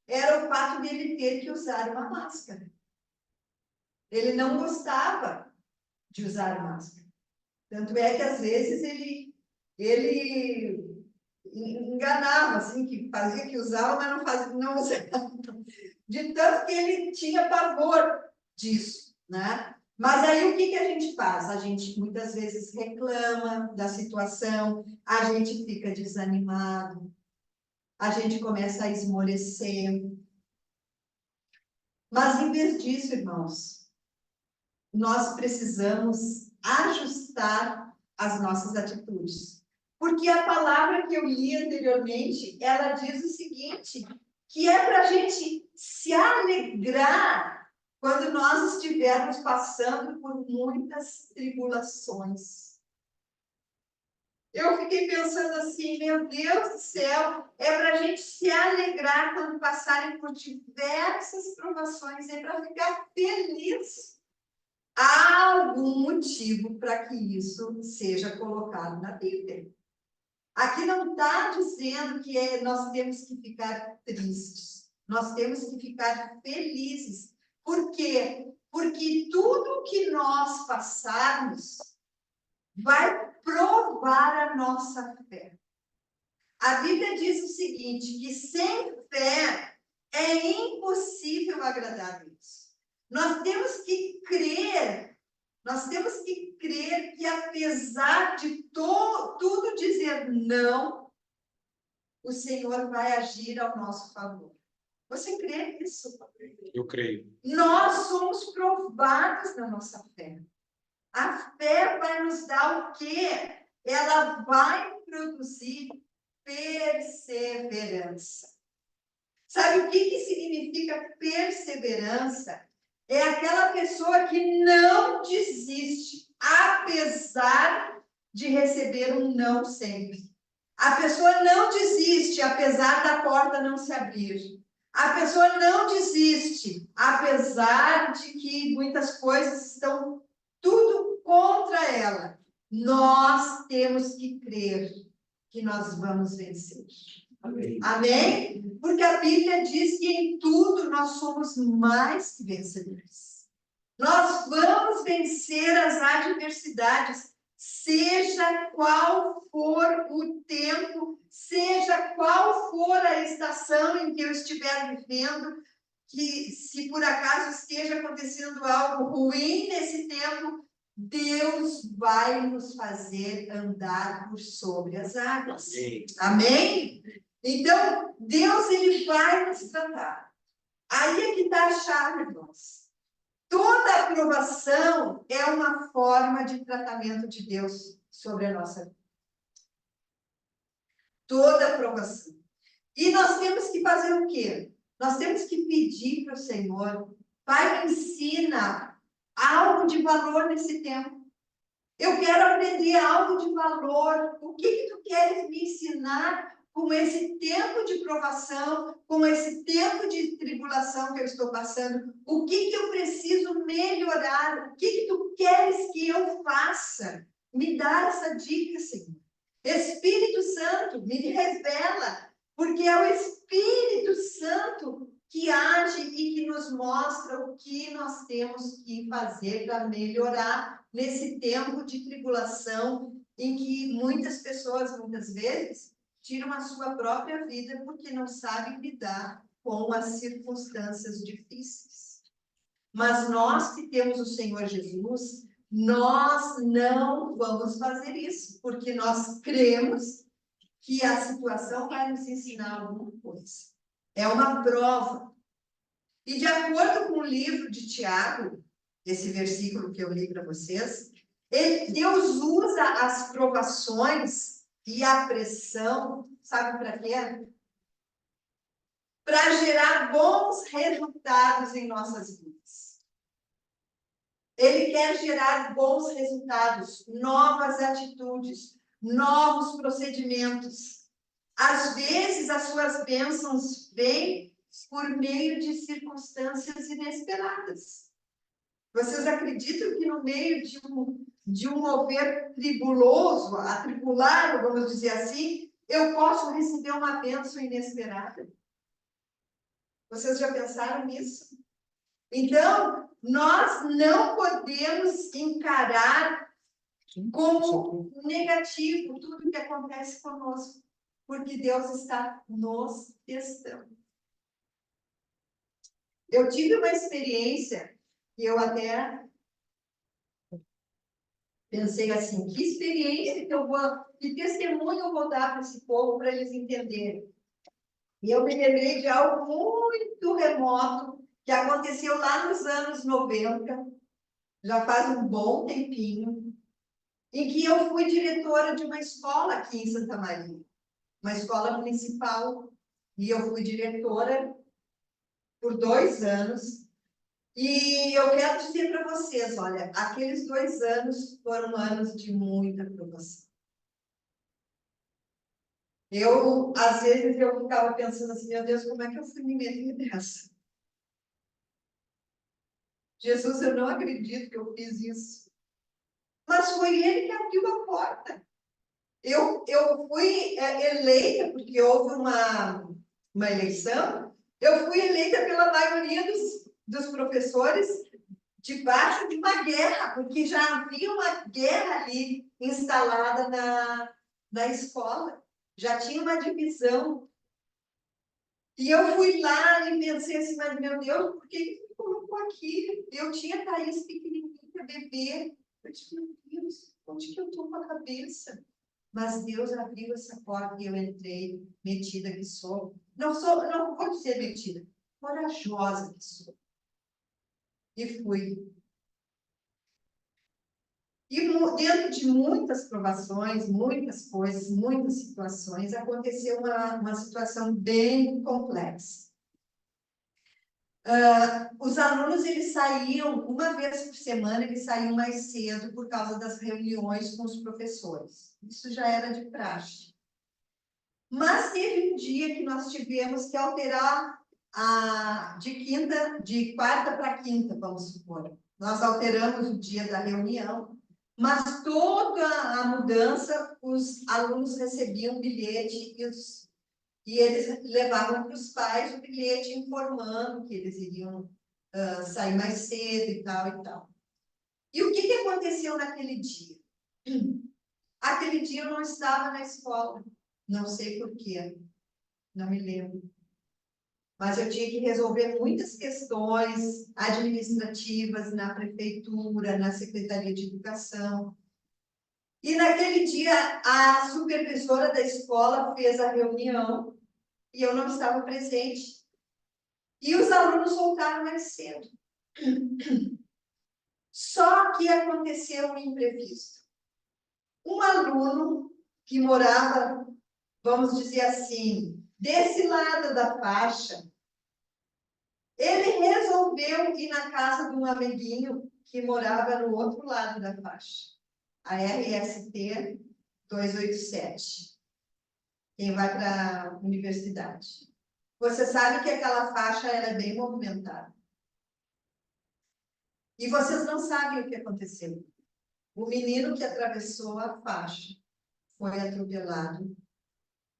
Speaker 1: era o fato de ele ter que usar uma máscara. Ele não gostava de usar máscara. Tanto é que, às vezes, ele enganava, assim, que fazia que usava, mas não fazia, não usava. De tanto que ele tinha pavor disso, né? Mas aí o que a gente faz? A gente muitas vezes reclama da situação, a gente fica desanimado, a gente começa a esmorecer. Mas em vez disso, irmãos, nós precisamos ajustar as nossas atitudes. Porque a palavra que eu li anteriormente, ela diz o seguinte, que é para a gente se alegrar quando nós estivermos passando por muitas tribulações. Eu fiquei pensando assim, meu Deus do céu, é para a gente se alegrar quando passarem por diversas provações, é para ficar feliz. Há algum motivo para que isso seja colocado na Bíblia. Aqui não está dizendo que nós temos que ficar tristes, nós temos que ficar felizes. Por quê? Porque tudo que nós passarmos vai provar a nossa fé. A Bíblia diz o seguinte, que sem fé é impossível agradar a Deus. Nós temos que crer que apesar de tudo dizer não, o Senhor vai agir ao nosso favor. Você crê nisso?
Speaker 2: Eu creio.
Speaker 1: Nós somos provados na nossa fé. A fé vai nos dar o quê? Ela vai produzir perseverança. Sabe o que significa perseverança? É aquela pessoa que não desiste, apesar de receber um não sempre. A pessoa não desiste, apesar da porta não se abrir. A pessoa não desiste, apesar de que muitas coisas estão tudo contra ela. Nós temos que crer que nós vamos vencer. Amém? Amém? Porque a Bíblia diz que em tudo nós somos mais que vencedores. Nós vamos vencer as adversidades, seja qual for o tempo, seja qual for a estação em que eu estiver vivendo, que se por acaso esteja acontecendo algo ruim nesse tempo, Deus vai nos fazer andar por sobre as águas. Amém? Amém? Então, Deus, ele vai nos tratar. Aí é que está a chave, irmãos. Toda aprovação é uma forma de tratamento de Deus sobre a nossa vida. Toda aprovação. E nós temos que fazer o quê? Nós temos que pedir para o Senhor, Pai, me ensina algo de valor nesse tempo. Eu quero aprender algo de valor. O que tu queres me ensinar com esse tempo de provação, com esse tempo de tribulação que eu estou passando? O que eu preciso melhorar? O que tu queres que eu faça? Me dá essa dica, Senhor. Espírito Santo, me revela, porque é o Espírito Santo que age e que nos mostra o que nós temos que fazer para melhorar nesse tempo de tribulação em que muitas pessoas, muitas vezes, tiram a sua própria vida porque não sabem lidar com as circunstâncias difíceis. Mas nós que temos o Senhor Jesus, nós não vamos fazer isso, porque nós cremos que a situação vai nos ensinar alguma coisa. É uma prova. E de acordo com o livro de Tiago, esse versículo que eu li para vocês, Deus usa as provações e a pressão, sabe para quê? Para gerar bons resultados em nossas vidas. Ele quer gerar bons resultados, novas atitudes, novos procedimentos. Às vezes, as suas bênçãos vêm por meio de circunstâncias inesperadas. Vocês acreditam que no meio de um mover tribuloso, atribulado, vamos dizer assim, eu posso receber uma bênção inesperada? Vocês já pensaram nisso? Então, nós não podemos encarar como negativo tudo que acontece conosco, porque Deus está nos testando. Eu tive uma experiência e eu até pensei assim, que experiência que testemunho eu vou dar para esse povo, para eles entenderem. E eu me lembrei de algo muito remoto, que aconteceu lá nos anos 90, já faz um bom tempinho, em que eu fui diretora de uma escola aqui em Santa Maria, uma escola municipal, e eu fui diretora por 2 anos. E eu quero dizer para vocês, olha, aqueles 2 anos foram anos de muita provação. Às vezes, eu ficava pensando assim, meu Deus, como é que eu fui me meter nessa? Jesus, eu não acredito que eu fiz isso. Mas foi ele que abriu a porta. Eu fui eleita, porque houve uma eleição, eu fui eleita pela maioria dos professores debaixo de uma guerra, porque já havia uma guerra ali instalada na escola. Já tinha uma divisão. E eu fui lá e pensei assim, mas meu Deus, por que me colocou aqui? Eu tinha Thaís pequenininha, bebê. Eu disse, meu Deus, onde que eu estou com a cabeça? Mas Deus abriu essa porta e eu entrei, metida que sou. Não vou dizer metida, corajosa que sou. E fui. E dentro de muitas provações, muitas coisas, muitas situações, aconteceu uma situação bem complexa. Os alunos, eles saíam, uma vez por semana, eles saíam mais cedo por causa das reuniões com os professores. Isso já era de praxe. Mas teve um dia que nós tivemos que alterar de quarta para quinta, vamos supor. Nós alteramos o dia da reunião, mas toda a mudança, os alunos recebiam um bilhete e eles levavam para os pais o bilhete informando que eles iriam sair mais cedo e tal e tal. E o que aconteceu naquele dia? Aquele dia eu não estava na escola, não sei por quê, não me lembro. Mas eu tinha que resolver muitas questões administrativas na prefeitura, na Secretaria de Educação. E naquele dia, a supervisora da escola fez a reunião e eu não estava presente. E os alunos voltaram mais cedo. Só que aconteceu um imprevisto. Um aluno que morava, vamos dizer assim, desse lado da faixa, ele resolveu ir na casa de um amiguinho que morava no outro lado da faixa, a RST 287. Quem vai para a universidade. Você sabe que aquela faixa ela é bem movimentada. E vocês não sabem o que aconteceu. O menino que atravessou a faixa foi atropelado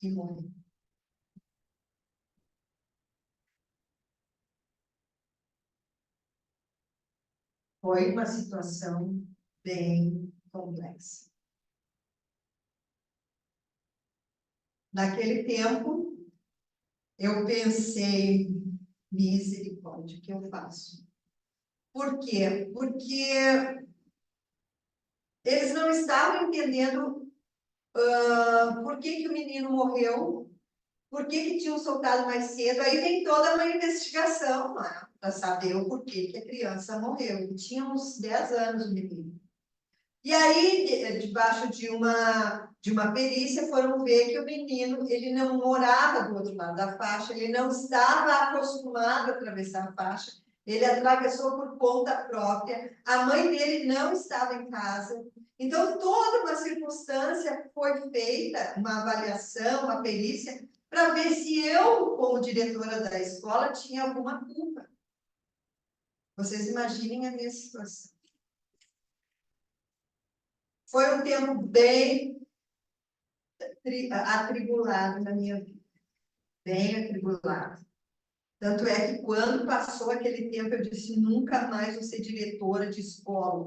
Speaker 1: e morreu. Foi uma situação bem complexa. Naquele tempo, eu pensei, misericórdia, o que eu faço? Por quê? Porque eles não estavam entendendo por que o menino morreu, por que tinham soltado mais cedo. Aí vem toda uma investigação para saber o porquê que a criança morreu. Ele tinha uns 10 anos, o menino. E aí, debaixo de uma perícia, foram ver que o menino ele não morava do outro lado da faixa, ele não estava acostumado a atravessar a faixa, Ele atravessou por conta própria, a mãe dele não estava em casa. Então, toda uma circunstância foi feita, uma avaliação, uma perícia, para ver se eu, como diretora da escola, tinha alguma culpa. Vocês imaginem a minha situação. Foi um tempo bem atribulado na minha vida. Bem atribulado. Tanto é que quando passou aquele tempo, eu disse, nunca mais vou ser diretora de escola.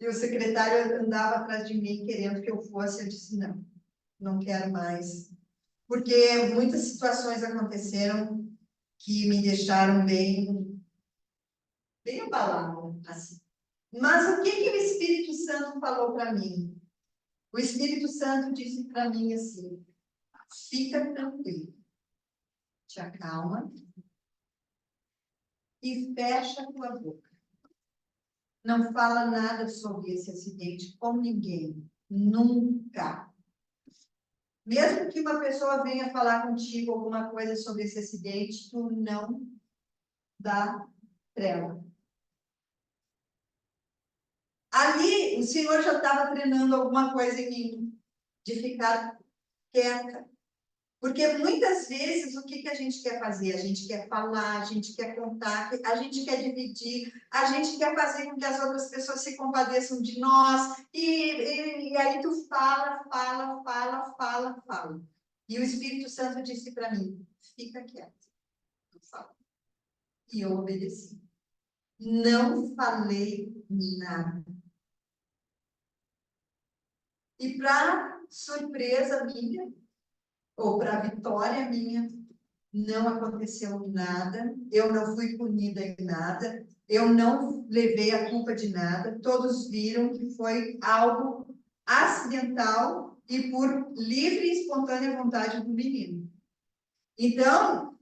Speaker 1: E o secretário andava atrás de mim, querendo que eu fosse. Eu disse, não, não quero mais. Porque muitas situações aconteceram que me deixaram bem abalada, assim. Mas o que o Espírito Santo falou para mim? O Espírito Santo disse para mim assim, fica tranquilo, te acalma e fecha a tua boca. Não fala nada sobre esse acidente com ninguém, nunca. Mesmo que uma pessoa venha falar contigo alguma coisa sobre esse acidente, tu não dá trela. Ali, o Senhor já estava treinando alguma coisa em mim, de ficar quieta. Porque muitas vezes, o que a gente quer fazer? A gente quer falar, a gente quer contar, a gente quer dividir, a gente quer fazer com que as outras pessoas se compadeçam de nós, e aí tu fala. E o Espírito Santo disse para mim, fica quieto, não fala. E eu obedeci. Não falei nada. E para surpresa minha, ou para vitória minha, não aconteceu nada, eu não fui punida em nada, eu não levei a culpa de nada, todos viram que foi algo acidental e por livre e espontânea vontade do menino. Então,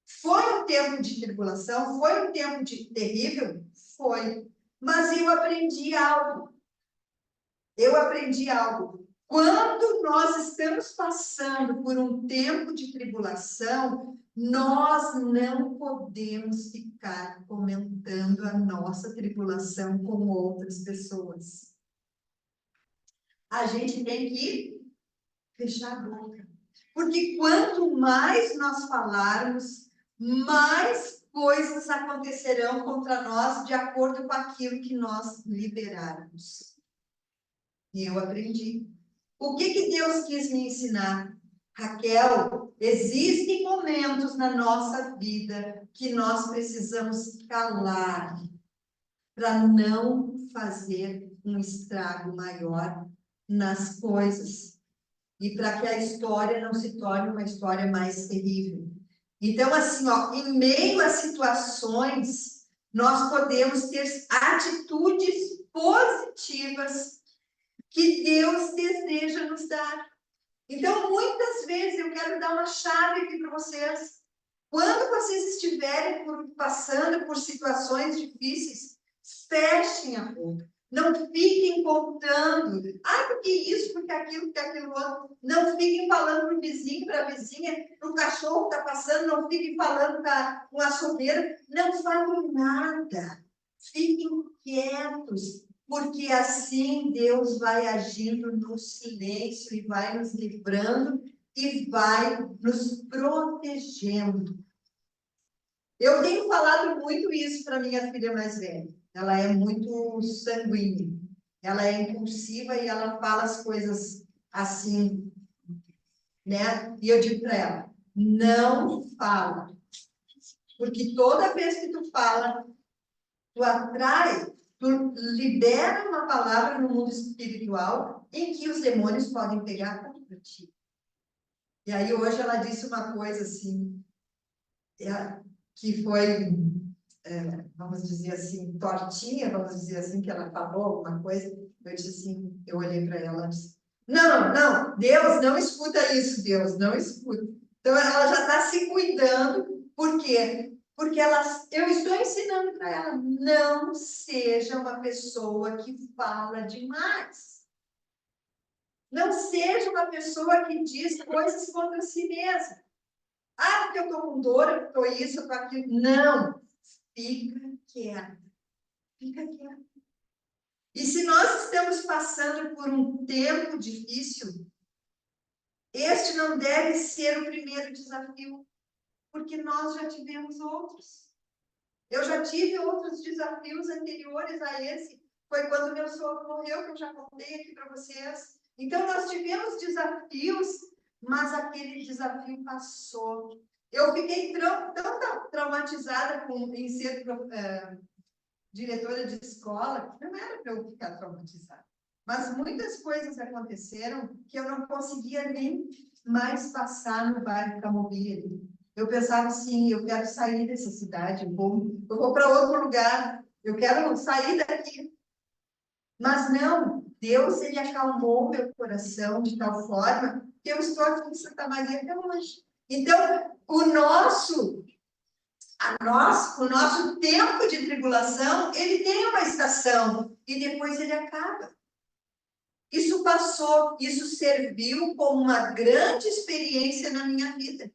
Speaker 1: foi um tempo de tribulação, foi um tempo terrível? Foi. Mas eu aprendi algo. Quando nós estamos passando por um tempo de tribulação, nós não podemos ficar comentando a nossa tribulação com outras pessoas. A gente tem que fechar a boca. Porque quanto mais nós falarmos, mais coisas acontecerão contra nós de acordo com aquilo que nós liberarmos. E eu aprendi. O que Deus quis me ensinar? Raquel, existem momentos na nossa vida que nós precisamos calar para não fazer um estrago maior nas coisas e para que a história não se torne uma história mais terrível. Então, assim, ó, em meio a situações, nós podemos ter atitudes positivas que Deus deseja nos dar. Então, muitas vezes, eu quero dar uma chave aqui para vocês. Quando vocês estiverem passando por situações difíceis, fechem a boca. Não fiquem contando. Porque isso, porque aquilo outro. Não fiquem falando para o vizinho, para a vizinha, para o cachorro que está passando. Não fiquem falando com a açougueira. Não falem nada. Fiquem quietos. Porque assim Deus vai agindo no silêncio e vai nos livrando e vai nos protegendo. Eu tenho falado muito isso para minha filha mais velha. Ela é muito sanguínea. Ela é impulsiva e ela fala as coisas assim, né? E eu digo para ela, não fala. Porque toda vez que tu fala, tu atrai, tu libera uma palavra no mundo espiritual em que os demônios podem pegar contra ti. E aí hoje ela disse uma coisa assim, que foi, vamos dizer assim, tortinha, vamos dizer assim, que ela falou alguma coisa. Eu disse assim, eu olhei para ela e disse, não, Deus não escuta isso, Deus não escuta. Então ela já está se cuidando, por quê? Porque eu estou ensinando para ela, não seja uma pessoa que fala demais. Não seja uma pessoa que diz coisas contra si mesma. Porque eu estou com dor, eu estou isso, eu estou aquilo. Não, fica quieta. Fica quieta. E se nós estamos passando por um tempo difícil, este não deve ser o primeiro desafio, porque nós já tivemos outros. Eu já tive outros desafios anteriores a esse. Foi quando meu sogro morreu, que eu já contei aqui para vocês. Então, nós tivemos desafios, mas aquele desafio passou. Eu fiquei tão traumatizada em ser diretora de escola, que não era para eu ficar traumatizada. Mas muitas coisas aconteceram que eu não conseguia nem mais passar no bairro Camobi. Eu pensava assim, eu quero sair dessa cidade, eu vou para outro lugar, eu quero sair daqui. Mas não, Deus, ele acalmou meu coração de tal forma que eu estou aqui em Santa Maria até hoje. Então, o nosso tempo de tribulação, ele tem uma estação e depois ele acaba. Isso passou, isso serviu como uma grande experiência na minha vida.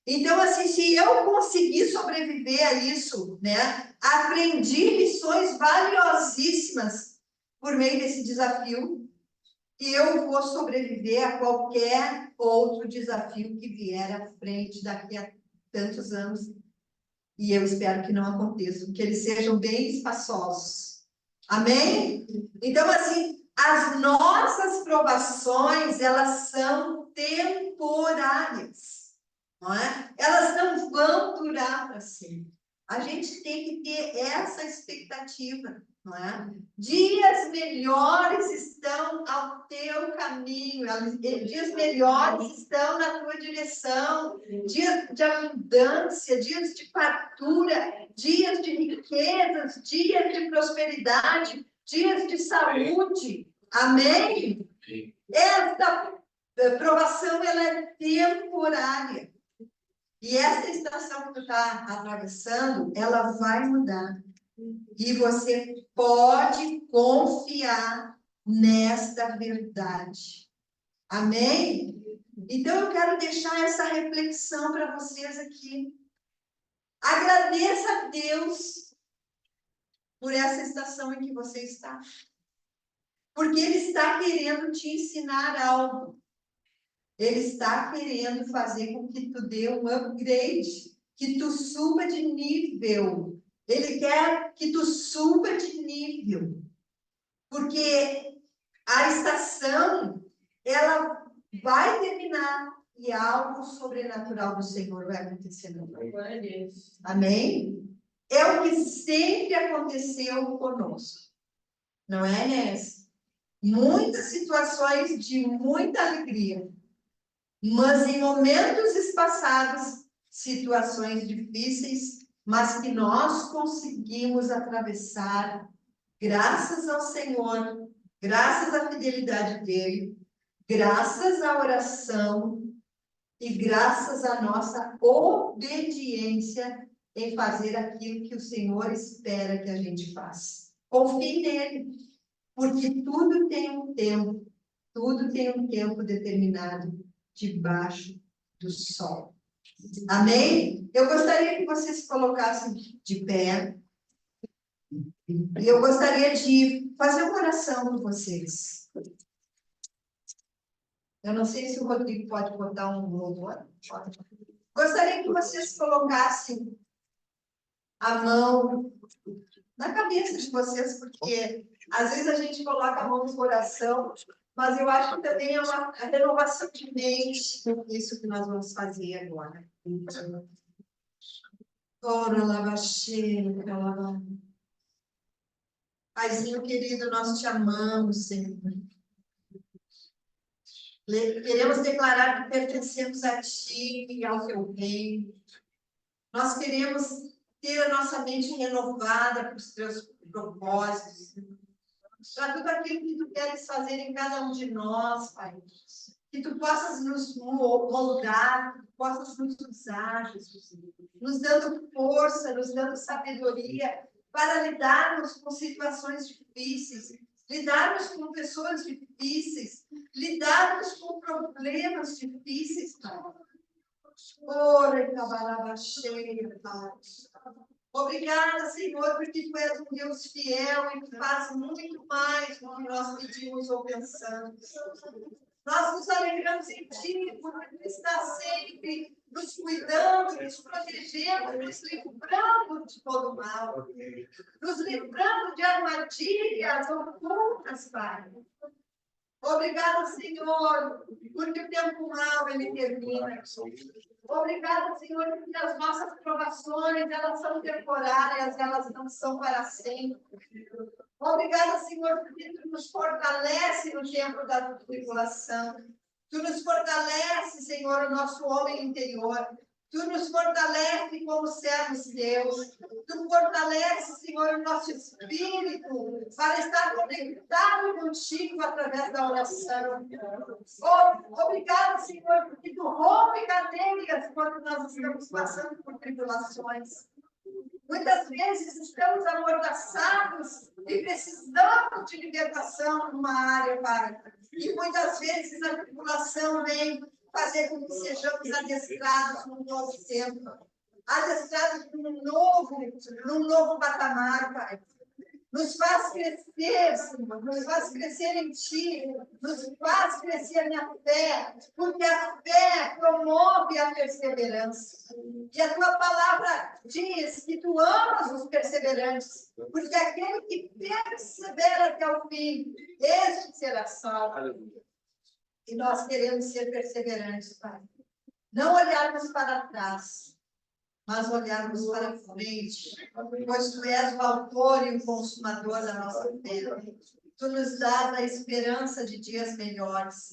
Speaker 1: Então, assim, se eu conseguir sobreviver a isso, né, aprendi lições valiosíssimas por meio desse desafio, e eu vou sobreviver a qualquer outro desafio que vier à frente daqui a tantos anos. E eu espero que não aconteça, que eles sejam bem espaçosos. Amém? Então, assim, as nossas provações, elas são temporárias, não é? Elas não vão durar para sempre. A gente tem que ter essa expectativa, não é? Dias melhores estão ao teu caminho, dias melhores estão na tua direção, dias de abundância, dias de fartura, dias de riquezas, dias de prosperidade, dias de saúde. Amém? Esta provação, ela é temporária. E essa estação que tu está atravessando, ela vai mudar. E você pode confiar nesta verdade. Amém? Então, eu quero deixar essa reflexão para vocês aqui. Agradeça a Deus por essa estação em que você está. Porque Ele está querendo te ensinar algo. Ele está querendo fazer com que tu dê um upgrade, que tu suba de nível. Ele quer que tu suba de nível. Porque a estação, ela vai terminar e algo sobrenatural do Senhor vai acontecer no mundo. Amém? É o que sempre aconteceu conosco. Não é, Inês? Muitas situações de muita alegria. Mas em momentos espaçados, situações difíceis, mas que nós conseguimos atravessar, graças ao Senhor, graças à fidelidade dele, graças à oração e graças à nossa obediência em fazer aquilo que o Senhor espera que a gente faça. Confie nele, porque tudo tem um tempo determinado debaixo do sol. Amém? Eu gostaria que vocês se colocassem de pé. E eu gostaria de fazer uma oração por vocês. Eu não sei se o Rodrigo pode botar um louvor. Gostaria que vocês colocassem a mão na cabeça de vocês, porque às vezes a gente coloca a mão no coração, mas eu acho que também é uma renovação de mente, isso que nós vamos fazer agora. Ora, lavacheiro, calava. Paizinho querido, nós te amamos, Senhor. Queremos declarar que pertencemos a Ti e ao Teu reino. Nós queremos ter a nossa mente renovada para os Teus propósitos, para tudo aquilo que Tu queres fazer em cada um de nós, Pai. Que Tu possas nos moldar, que Tu possas nos usar, Jesus, nos dando força, nos dando sabedoria para lidarmos com situações difíceis, lidarmos com pessoas difíceis, lidarmos com problemas difíceis, Pai. Ora, cabaraba cheia, Pai. Obrigada, Senhor, porque Tu és um Deus fiel e Tu faz muito mais do que nós pedimos ou pensamos. Nós nos alegramos em Ti, porque Tu estás sempre nos cuidando, nos protegendo, nos livrando de todo mal, nos livrando de armadilhas ocultas, Pai. Obrigada, Senhor, porque o tempo mau ele termina. Obrigada, Senhor, porque as nossas provações, elas são temporárias, elas não são para sempre. Obrigada, Senhor, porque Tu nos fortalece no tempo da tribulação. Tu nos fortalece, Senhor, o nosso homem interior. Tu nos fortalece como servos teus. Tu fortalece, Senhor, o nosso espírito para estar conectado contigo através da oração. Obrigada, Senhor, porque Tu rompe cadeias quando nós estamos passando por tribulações. Muitas vezes estamos amordaçados e precisamos de libertação numa área, Pai. E muitas vezes a tribulação vem fazer com que sejamos adestrados num novo tempo, adestrados num novo patamar, Pai. Nos faz crescer, Senhor, nos faz crescer em Ti, nos faz crescer na fé, porque a fé promove a perseverança. E a Tua palavra diz que Tu amas os perseverantes, porque aquele que persevera até o fim, este será salvo. E nós queremos ser perseverantes, Pai. Não olharmos para trás, mas olharmos para frente, pois Tu és o autor e o consumador da nossa fé. Tu nos dás a esperança de dias melhores.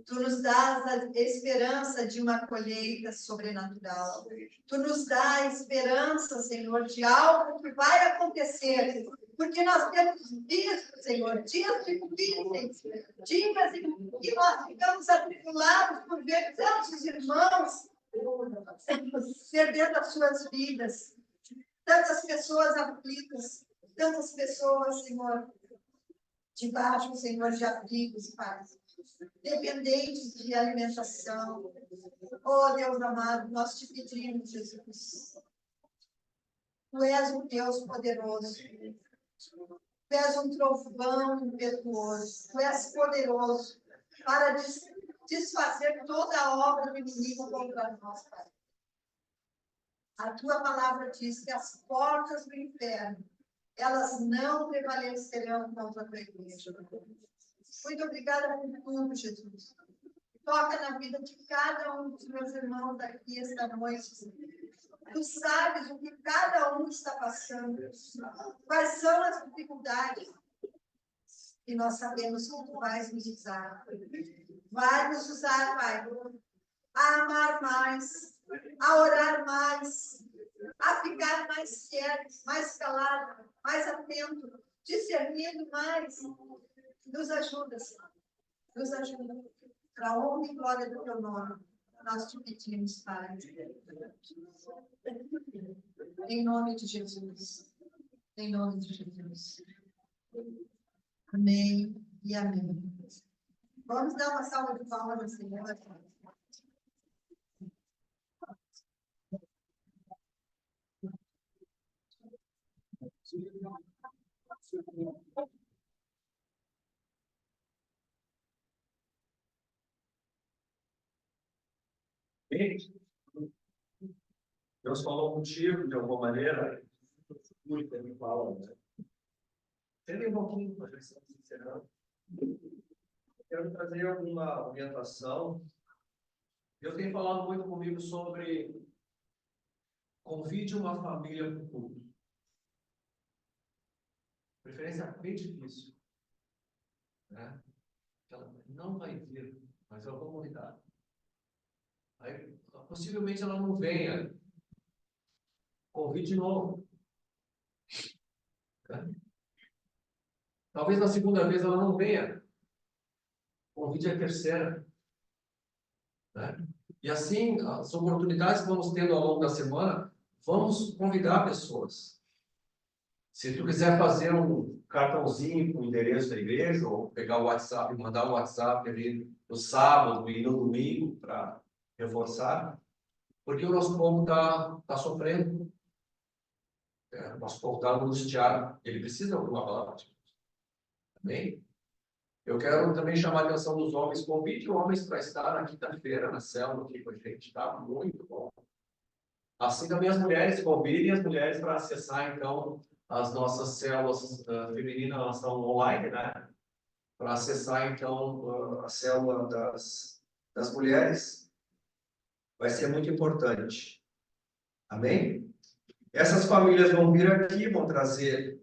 Speaker 1: Tu nos dás a esperança de uma colheita sobrenatural. Tu nos dá a esperança, Senhor, de algo que vai acontecer, porque nós temos visto, Senhor, dias difíceis, dias em que nós ficamos atribulados por ver tantos irmãos perdendo as suas vidas, tantas pessoas aflitas, tantas pessoas, Senhor, debaixo, Senhor, de abrigos, Pai, dependentes de alimentação. Oh, Deus amado, nós te pedimos, Jesus. Tu és um Deus poderoso. Tu és um trovão impetuoso. Tu és poderoso para desfazer toda a obra do inimigo contra nós, Pai. A Tua palavra diz que as portas do inferno, elas não prevalecerão contra a Tua igreja. Muito obrigada por tudo, Jesus. Toca na vida de cada um dos meus irmãos aqui esta noite. Tu sabes o que cada um está passando. Quais são as dificuldades. E nós sabemos que Tu vais nos usar. Vai nos usar, Pai, a amar mais, a orar mais, a ficar mais quieto, mais calado, mais atento, discernindo mais. Nos ajuda, Senhor. Nos ajuda. Para a honra e glória do Teu nome, nós te pedimos, Pai. Em nome de Jesus. Em nome de Jesus. Amém e amém. Vamos dar uma salva de palmas, Senhor.
Speaker 4: Deus falou contigo de alguma maneira? Muito me fala, né? Tende um pouquinho para a gente se encerrando. Quero trazer alguma orientação. Deus tem falado muito comigo sobre convide uma família para o culto. Preferência bem difícil, né? Ela não vai vir, mas eu vou convidar. Aí, possivelmente ela não venha. Convide de novo. Né? Talvez na segunda vez ela não venha. Convide a terceira. Né? E assim, as oportunidades que vamos tendo ao longo da semana, vamos convidar pessoas. Se tu quiser fazer um cartãozinho com o endereço da igreja, ou pegar o WhatsApp, mandar um WhatsApp ali no sábado e no domingo para reforçar, porque o nosso povo está sofrendo. Nosso povo está angustiado, ele precisa ouvir uma palavra de Deus. Amém? Eu quero também chamar a atenção dos homens. Convide homens para estar na quinta-feira, na célula aqui com a gente, tá? Muito bom. Assim também as mulheres, convidem as mulheres para acessar, então, as nossas células femininas, elas estão online, né? Para acessar, então, a célula das mulheres. Vai ser muito importante. Amém? Essas famílias vão vir aqui, vão trazer,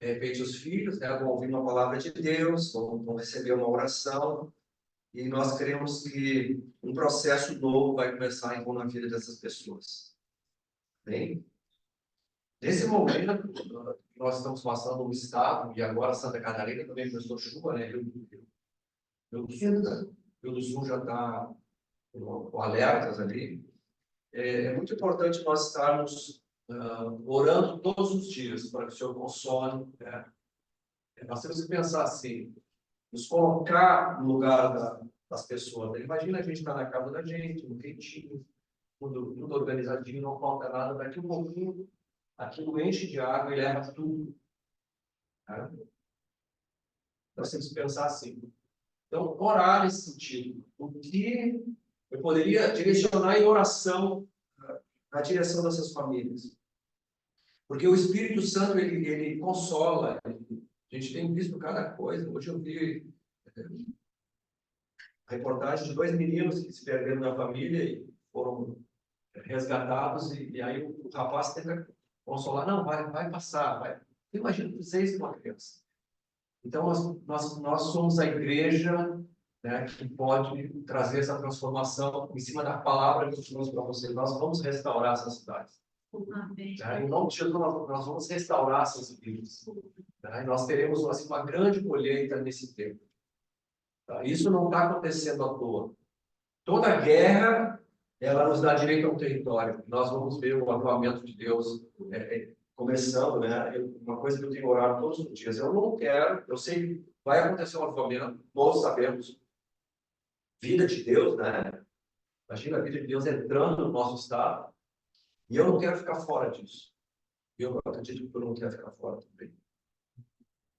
Speaker 4: de repente, os filhos, né? Vão ouvir uma palavra de Deus, vão receber uma oração. E nós queremos que um processo novo vai começar, então, na vida dessas pessoas. Bem? Nesse momento, nós estamos passando um estado, e agora Santa Catarina também começou chuva, né? Rio do Sul já está com alertas ali. É muito importante nós estarmos orando todos os dias para que o Senhor console, né? Nós temos que pensar assim, nos colocar no lugar das pessoas. Né? Imagina a gente estar na casa da gente, no quentinho, tudo organizadinho, não falta nada, daqui um pouquinho, aquilo enche de água e leva tudo. Né? Nós temos que pensar assim. Então, orar nesse sentido. O que eu poderia direcionar em oração na direção dessas famílias? Porque o Espírito Santo, ele consola. A gente tem visto cada coisa. Hoje eu vi a reportagem de 2 meninos que se perderam na família e foram resgatados. E aí o rapaz tenta consolar. Não, vai passar. Vai. Imagina vocês com uma criança. Então, nós somos a igreja, né, que pode trazer essa transformação em cima da palavra que eu trouxe para vocês. Nós vamos restaurar essas cidades. Em nome de Jesus, nós vamos restaurar essas vidas. E nós teremos assim, uma grande colheita nesse tempo. Tá? Isso não está acontecendo à toa. Toda guerra, ela nos dá direito a um território. Nós vamos ver o avivamento de Deus começando, né? Uma coisa que eu tenho orado todos os dias. Eu não quero, eu sei que vai acontecer um avivamento, todos sabemos. Vida de Deus, né? Imagina a vida de Deus entrando no nosso estado. E eu não quero ficar fora disso. Eu acredito que eu não quero ficar fora também.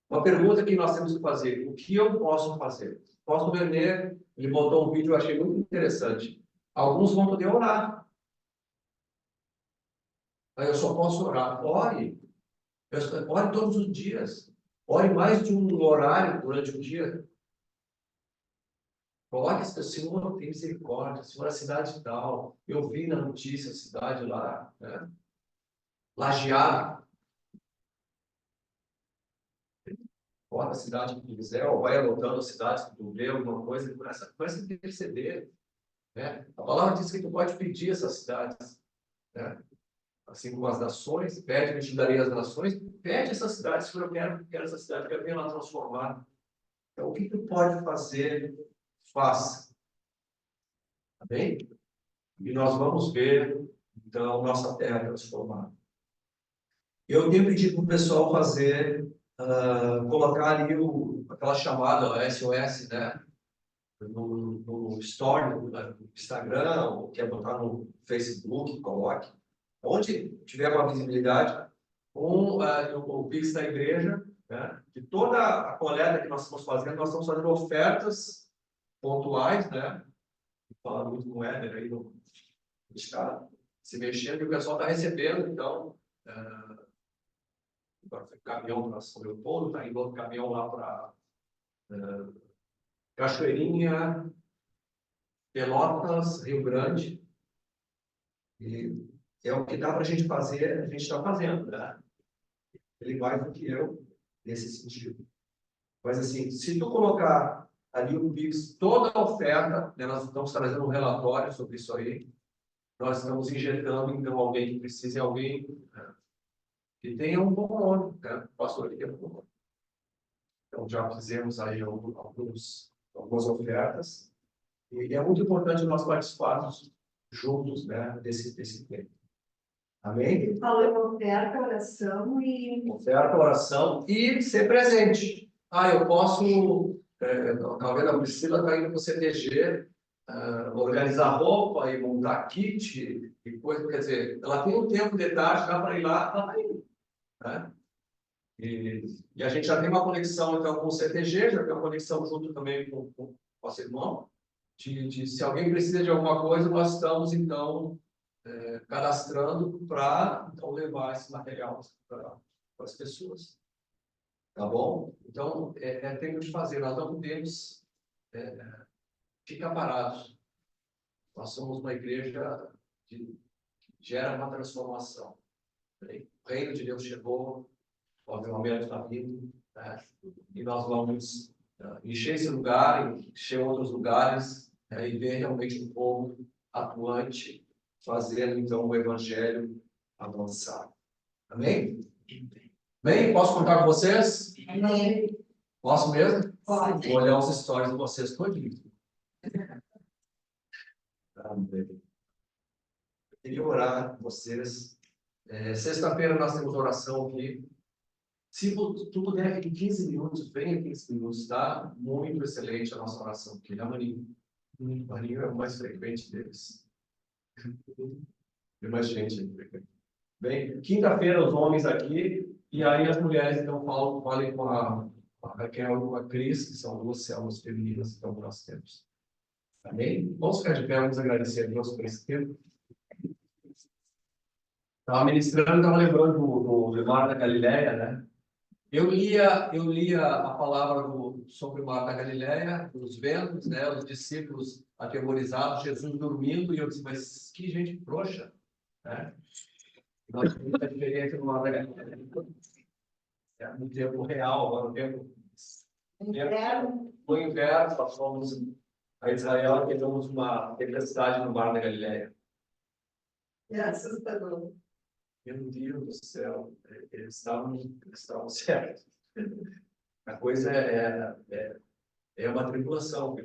Speaker 4: Uma pergunta que nós temos que fazer: o que eu posso fazer? O apóstolo René, ele botou um vídeo, eu achei muito interessante. Alguns vão poder orar. Eu só posso orar. Ore. Ore todos os dias. Ore mais de um horário durante o dia. Ore, Senhor, tem misericórdia. Senhor, a cidade tal. Eu vi na notícia a cidade lá, né? Lajeado. Bota a cidade que tu quiser, ou vai anotando as cidades que tu vê, alguma coisa, e começa a interceder. Né? A palavra diz que tu pode pedir essas cidades. Né? Assim como as nações, pede que eu te darei as nações, pede essas cidades, se eu quero essa cidade, quero ver ela transformada. Então, o que tu pode fazer, faça. Amém? E nós vamos ver, então, nossa terra transformada. Eu tenho pedido para o pessoal fazer, colocar ali aquela chamada SOS, né? No story, no Instagram, ou quer botar no Facebook, coloque. Onde tiver uma visibilidade, o Pix da igreja, né? De toda a coleta que nós estamos fazendo ofertas pontuais, né? Falando muito com o Éder aí, está se mexendo, e o pessoal está recebendo, então, agora foi caminhão para São Leopoldo, está indo outro caminhão lá para Cachoeirinha, Pelotas, Rio Grande, e é o que dá para a gente fazer, a gente está fazendo, né? Ele vai do que eu, nesse sentido. Mas assim, se tu colocar ali o Pix, toda a oferta, né, nós estamos trazendo um relatório sobre isso aí, nós estamos injetando, então, alguém que precise, alguém que tenha um bom nome, né? Pastor, que tem um bom nome. Então, já fizemos aí algumas ofertas, e é muito importante nós participarmos juntos, né, desse tempo. Amém?
Speaker 1: Falou em oferta, oração e...
Speaker 4: Oferta, oração e ser presente. Eu posso... talvez a Priscila está indo para o CTG, organizar roupa e montar kit e coisa, quer dizer, ela tem um tempo de tarde, dá para ir lá, ela está indo. né? E a gente já tem uma conexão, então, com o CTG, já tem uma conexão junto também com o nosso irmão, de se alguém precisa de alguma coisa, nós estamos, então, cadastrando para, então, levar esse material para as pessoas. Tá bom? Então, é tempo de fazer. Nós não podemos ficar parados. Nós somos uma igreja que gera uma transformação. O reino de Deus chegou, o avivamento está vindo, né? E nós vamos encher esse lugar, encher outros lugares, e ver realmente um povo atuante, fazendo, então, o evangelho avançar. Amém? Bem, posso contar com vocês?
Speaker 1: Amém.
Speaker 4: Posso mesmo?
Speaker 1: Pode.
Speaker 4: Vou olhar os stories de vocês todinho. Amém. Eu queria orar com vocês. Sexta-feira nós temos oração aqui. Se tu puder, em 15 minutos, venha 15 minutos, tá? Muito excelente a nossa oração aqui, né, Marinho? Marinho é o mais frequente deles. Tem mais gente aí. Bem, quinta-feira os homens aqui, e aí as mulheres, então, falem com a Raquel e com a Cris, que são duas células femininas então, que nós temos. Amém? Vamos ficar de pé, vamos agradecer a Deus por esse tempo. Estava ministrando, estava lembrando do Mar da Galileia, né? Eu lia a palavra sobre o Mar da Galileia, os ventos, né? Os discípulos atemorizados, Jesus dormindo, e eu disse, mas que gente frouxa, né? Nós temos muita diferença no Mar da Galileia. No tempo real, agora no tempo... No inverno, nós fomos a Israel e pegamos uma tempestade no Mar da Galileia.
Speaker 1: É assustador.
Speaker 4: Meu Deus do céu, eles estavam certos. A coisa é uma tribulação.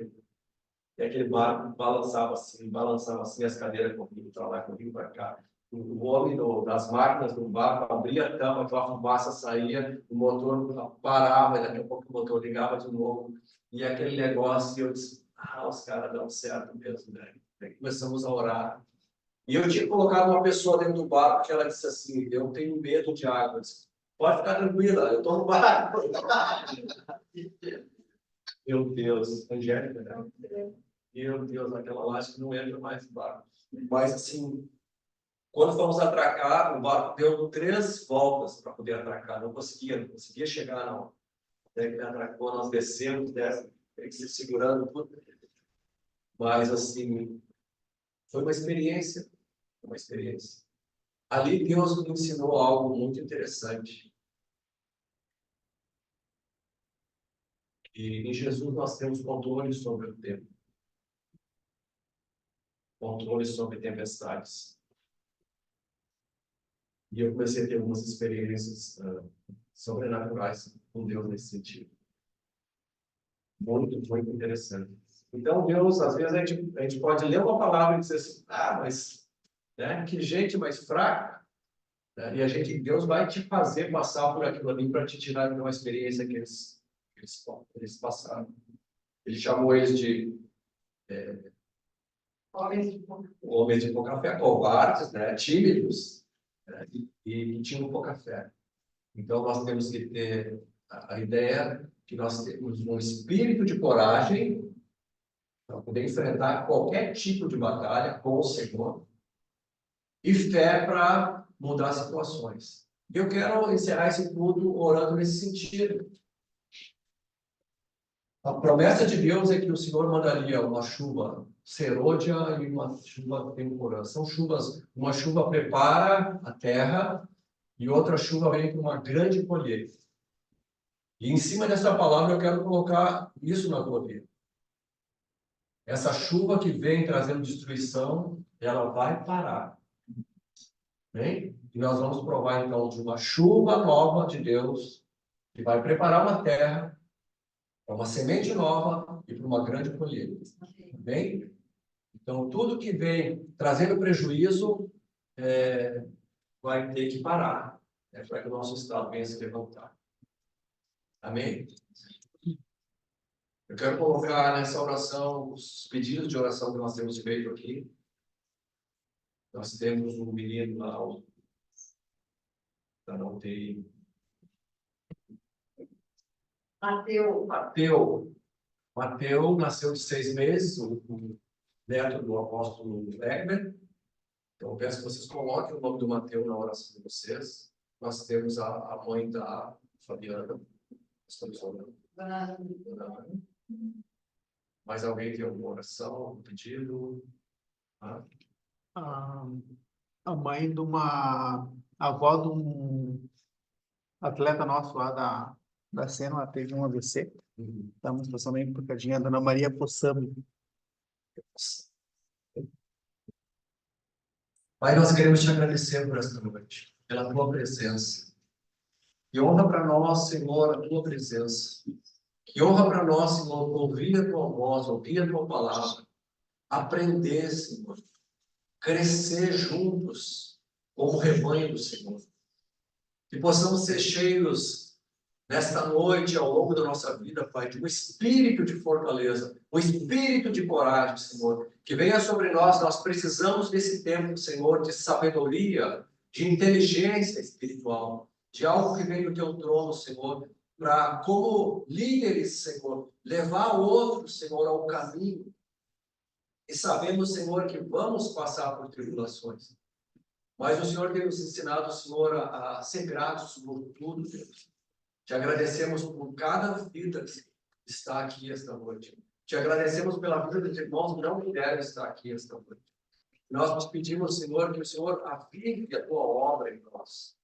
Speaker 4: E aquele barco balançava assim, as cadeiras corriam para lá, corriam para cá. O homem das máquinas do barco abria a tampa, aquela fumaça saía, o motor parava, e daqui a pouco o motor ligava de novo. E aquele negócio, eu disse, os caras dão certo mesmo, né? Aí começamos a orar. E eu tinha colocado uma pessoa dentro do barco que ela disse assim, eu tenho medo de água. Eu disse, pode ficar tranquila, eu estou no barco. Meu Deus, Angélica, né? Meu Deus, aquela lá acho que não entra mais no barco. Mas assim, quando fomos atracar, o barco deu 3 voltas para poder atracar. Não conseguia chegar, não. Até que atracou, nós descemos, tem que se segurando tudo. Mas assim, foi uma experiência. Ali Deus nos ensinou algo muito interessante. E em Jesus nós temos controle sobre o tempo. Controle sobre tempestades. E eu comecei a ter algumas experiências sobrenaturais com Deus nesse sentido. Muito, muito interessante. Então, Deus, às vezes a gente pode ler uma palavra e dizer assim, mas que gente mais fraca. Né? E Deus vai te fazer passar por aquilo ali para te tirar de uma experiência que eles passaram. Ele chamou eles de homens de pouca fé, covardes, né? Tímidos, né? E tinham pouca fé. Então, nós temos que ter a ideia que nós temos um espírito de coragem para poder enfrentar qualquer tipo de batalha com o Senhor e fé para mudar situações. Eu quero encerrar esse culto orando nesse sentido. A promessa de Deus é que o Senhor mandaria uma chuva serôdia e uma chuva temporã. São chuvas, uma chuva prepara a terra e outra chuva vem com uma grande colheita. E em cima dessa palavra eu quero colocar isso na tua vida. Essa chuva que vem trazendo destruição, ela vai parar. Bem? E nós vamos provar então de uma chuva nova de Deus que vai preparar uma terra para uma semente nova e para uma grande colheita. Bem? Então tudo que vem trazendo prejuízo vai ter que parar, para que o nosso estado venha se levantar. Amém? Eu quero colocar nessa oração os pedidos de oração que nós temos feito aqui. Nós temos um menino lá, Para não ter.
Speaker 1: Mateu.
Speaker 4: Mateu nasceu de 6 meses, o neto do apóstolo Egber. Então, eu peço que vocês coloquem o nome do Mateu na oração de vocês. Nós temos a mãe da Fabiana. Estamos orando. Mais alguém tem alguma oração, algum pedido?
Speaker 6: A mãe de uma avó de um atleta nosso lá da cena, ela teve um AVC. Estamos passando aí por cadinha, a dona Maria Possami.
Speaker 4: Pai, nós queremos te agradecer por esta noite, pela tua presença. Que honra para nós, Senhor, a tua presença. Que honra para nós, Senhor, ouvir a tua voz, ouvir a tua palavra. Aprender, Senhor. Crescer juntos como rebanho do Senhor. Que possamos ser cheios nesta noite, ao longo da nossa vida, Pai, de um espírito de fortaleza, um espírito de coragem, Senhor, que venha sobre nós. Nós precisamos desse tempo, Senhor, de sabedoria, de inteligência espiritual, de algo que vem do teu trono, Senhor, para, como líderes, Senhor, levar outros, Senhor, ao caminho. E sabemos, Senhor, que vamos passar por tribulações. Mas o Senhor tem nos ensinado, Senhor, a ser gratos por tudo, Deus. Te agradecemos por cada vida que está aqui esta noite. Te agradecemos pela vida dos irmãos que não puderam estar aqui esta noite. Nós te pedimos, Senhor, que o Senhor avive a tua obra em nós.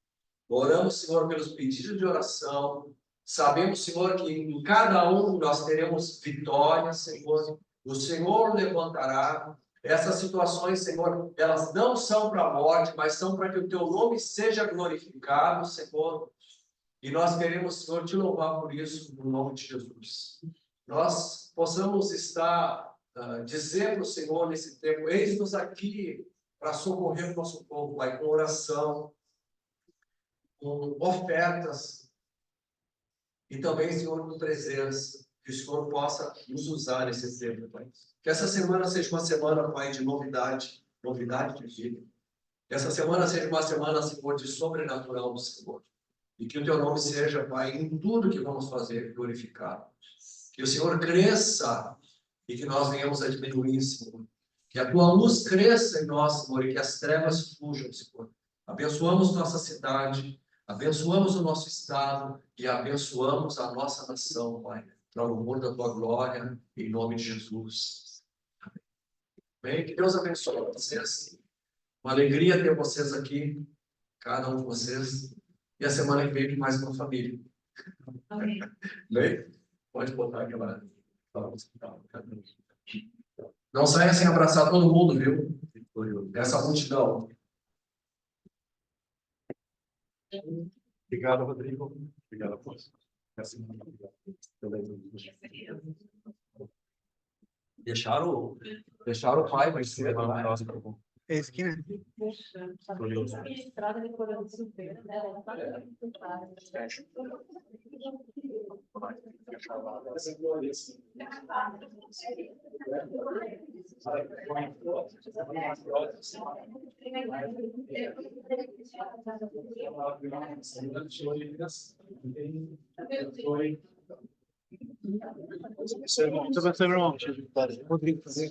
Speaker 4: Oramos, Senhor, pelos pedidos de oração. Sabemos, Senhor, que em cada um nós teremos vitória, Senhor. O Senhor levantará. Essas situações, Senhor, elas não são para a morte, mas são para que o teu nome seja glorificado, Senhor. E nós queremos, Senhor, te louvar por isso, no nome de Jesus. Nós possamos estar, dizer para o Senhor nesse tempo, eis-nos aqui para socorrer o nosso povo, Pai, com oração, com ofertas, e também, Senhor, com presença, que o Senhor possa nos usar nesse tempo, Pai. Que essa semana seja uma semana, Pai, de novidade de vida. Que essa semana seja uma semana, Senhor, de sobrenatural do Senhor. E que o teu nome seja, Pai, em tudo que vamos fazer, glorificado. Que o Senhor cresça e que nós venhamos a diminuir, Senhor. Que a tua luz cresça em nós, Senhor, e que as trevas fujam, Senhor. Abençoamos nossa cidade, abençoamos o nosso estado e abençoamos a nossa nação, Pai. Para o amor da tua glória, em nome de Jesus. Amém? Que Deus abençoe vocês. Uma alegria ter vocês aqui, cada um de vocês. E a semana que vem mais uma família.
Speaker 1: Amém.
Speaker 4: Bem? Pode botar aquela. Não saia sem abraçar todo mundo, viu? Essa multidão.
Speaker 2: Obrigado, Rodrigo. Obrigado, Afonso.
Speaker 4: Deixaram o pai mais cedo, né?
Speaker 6: É esse aqui, né?
Speaker 5: Estrada de Coronel Silveira, né?
Speaker 6: Você vai ser, irmão. Rodrigo, fazer.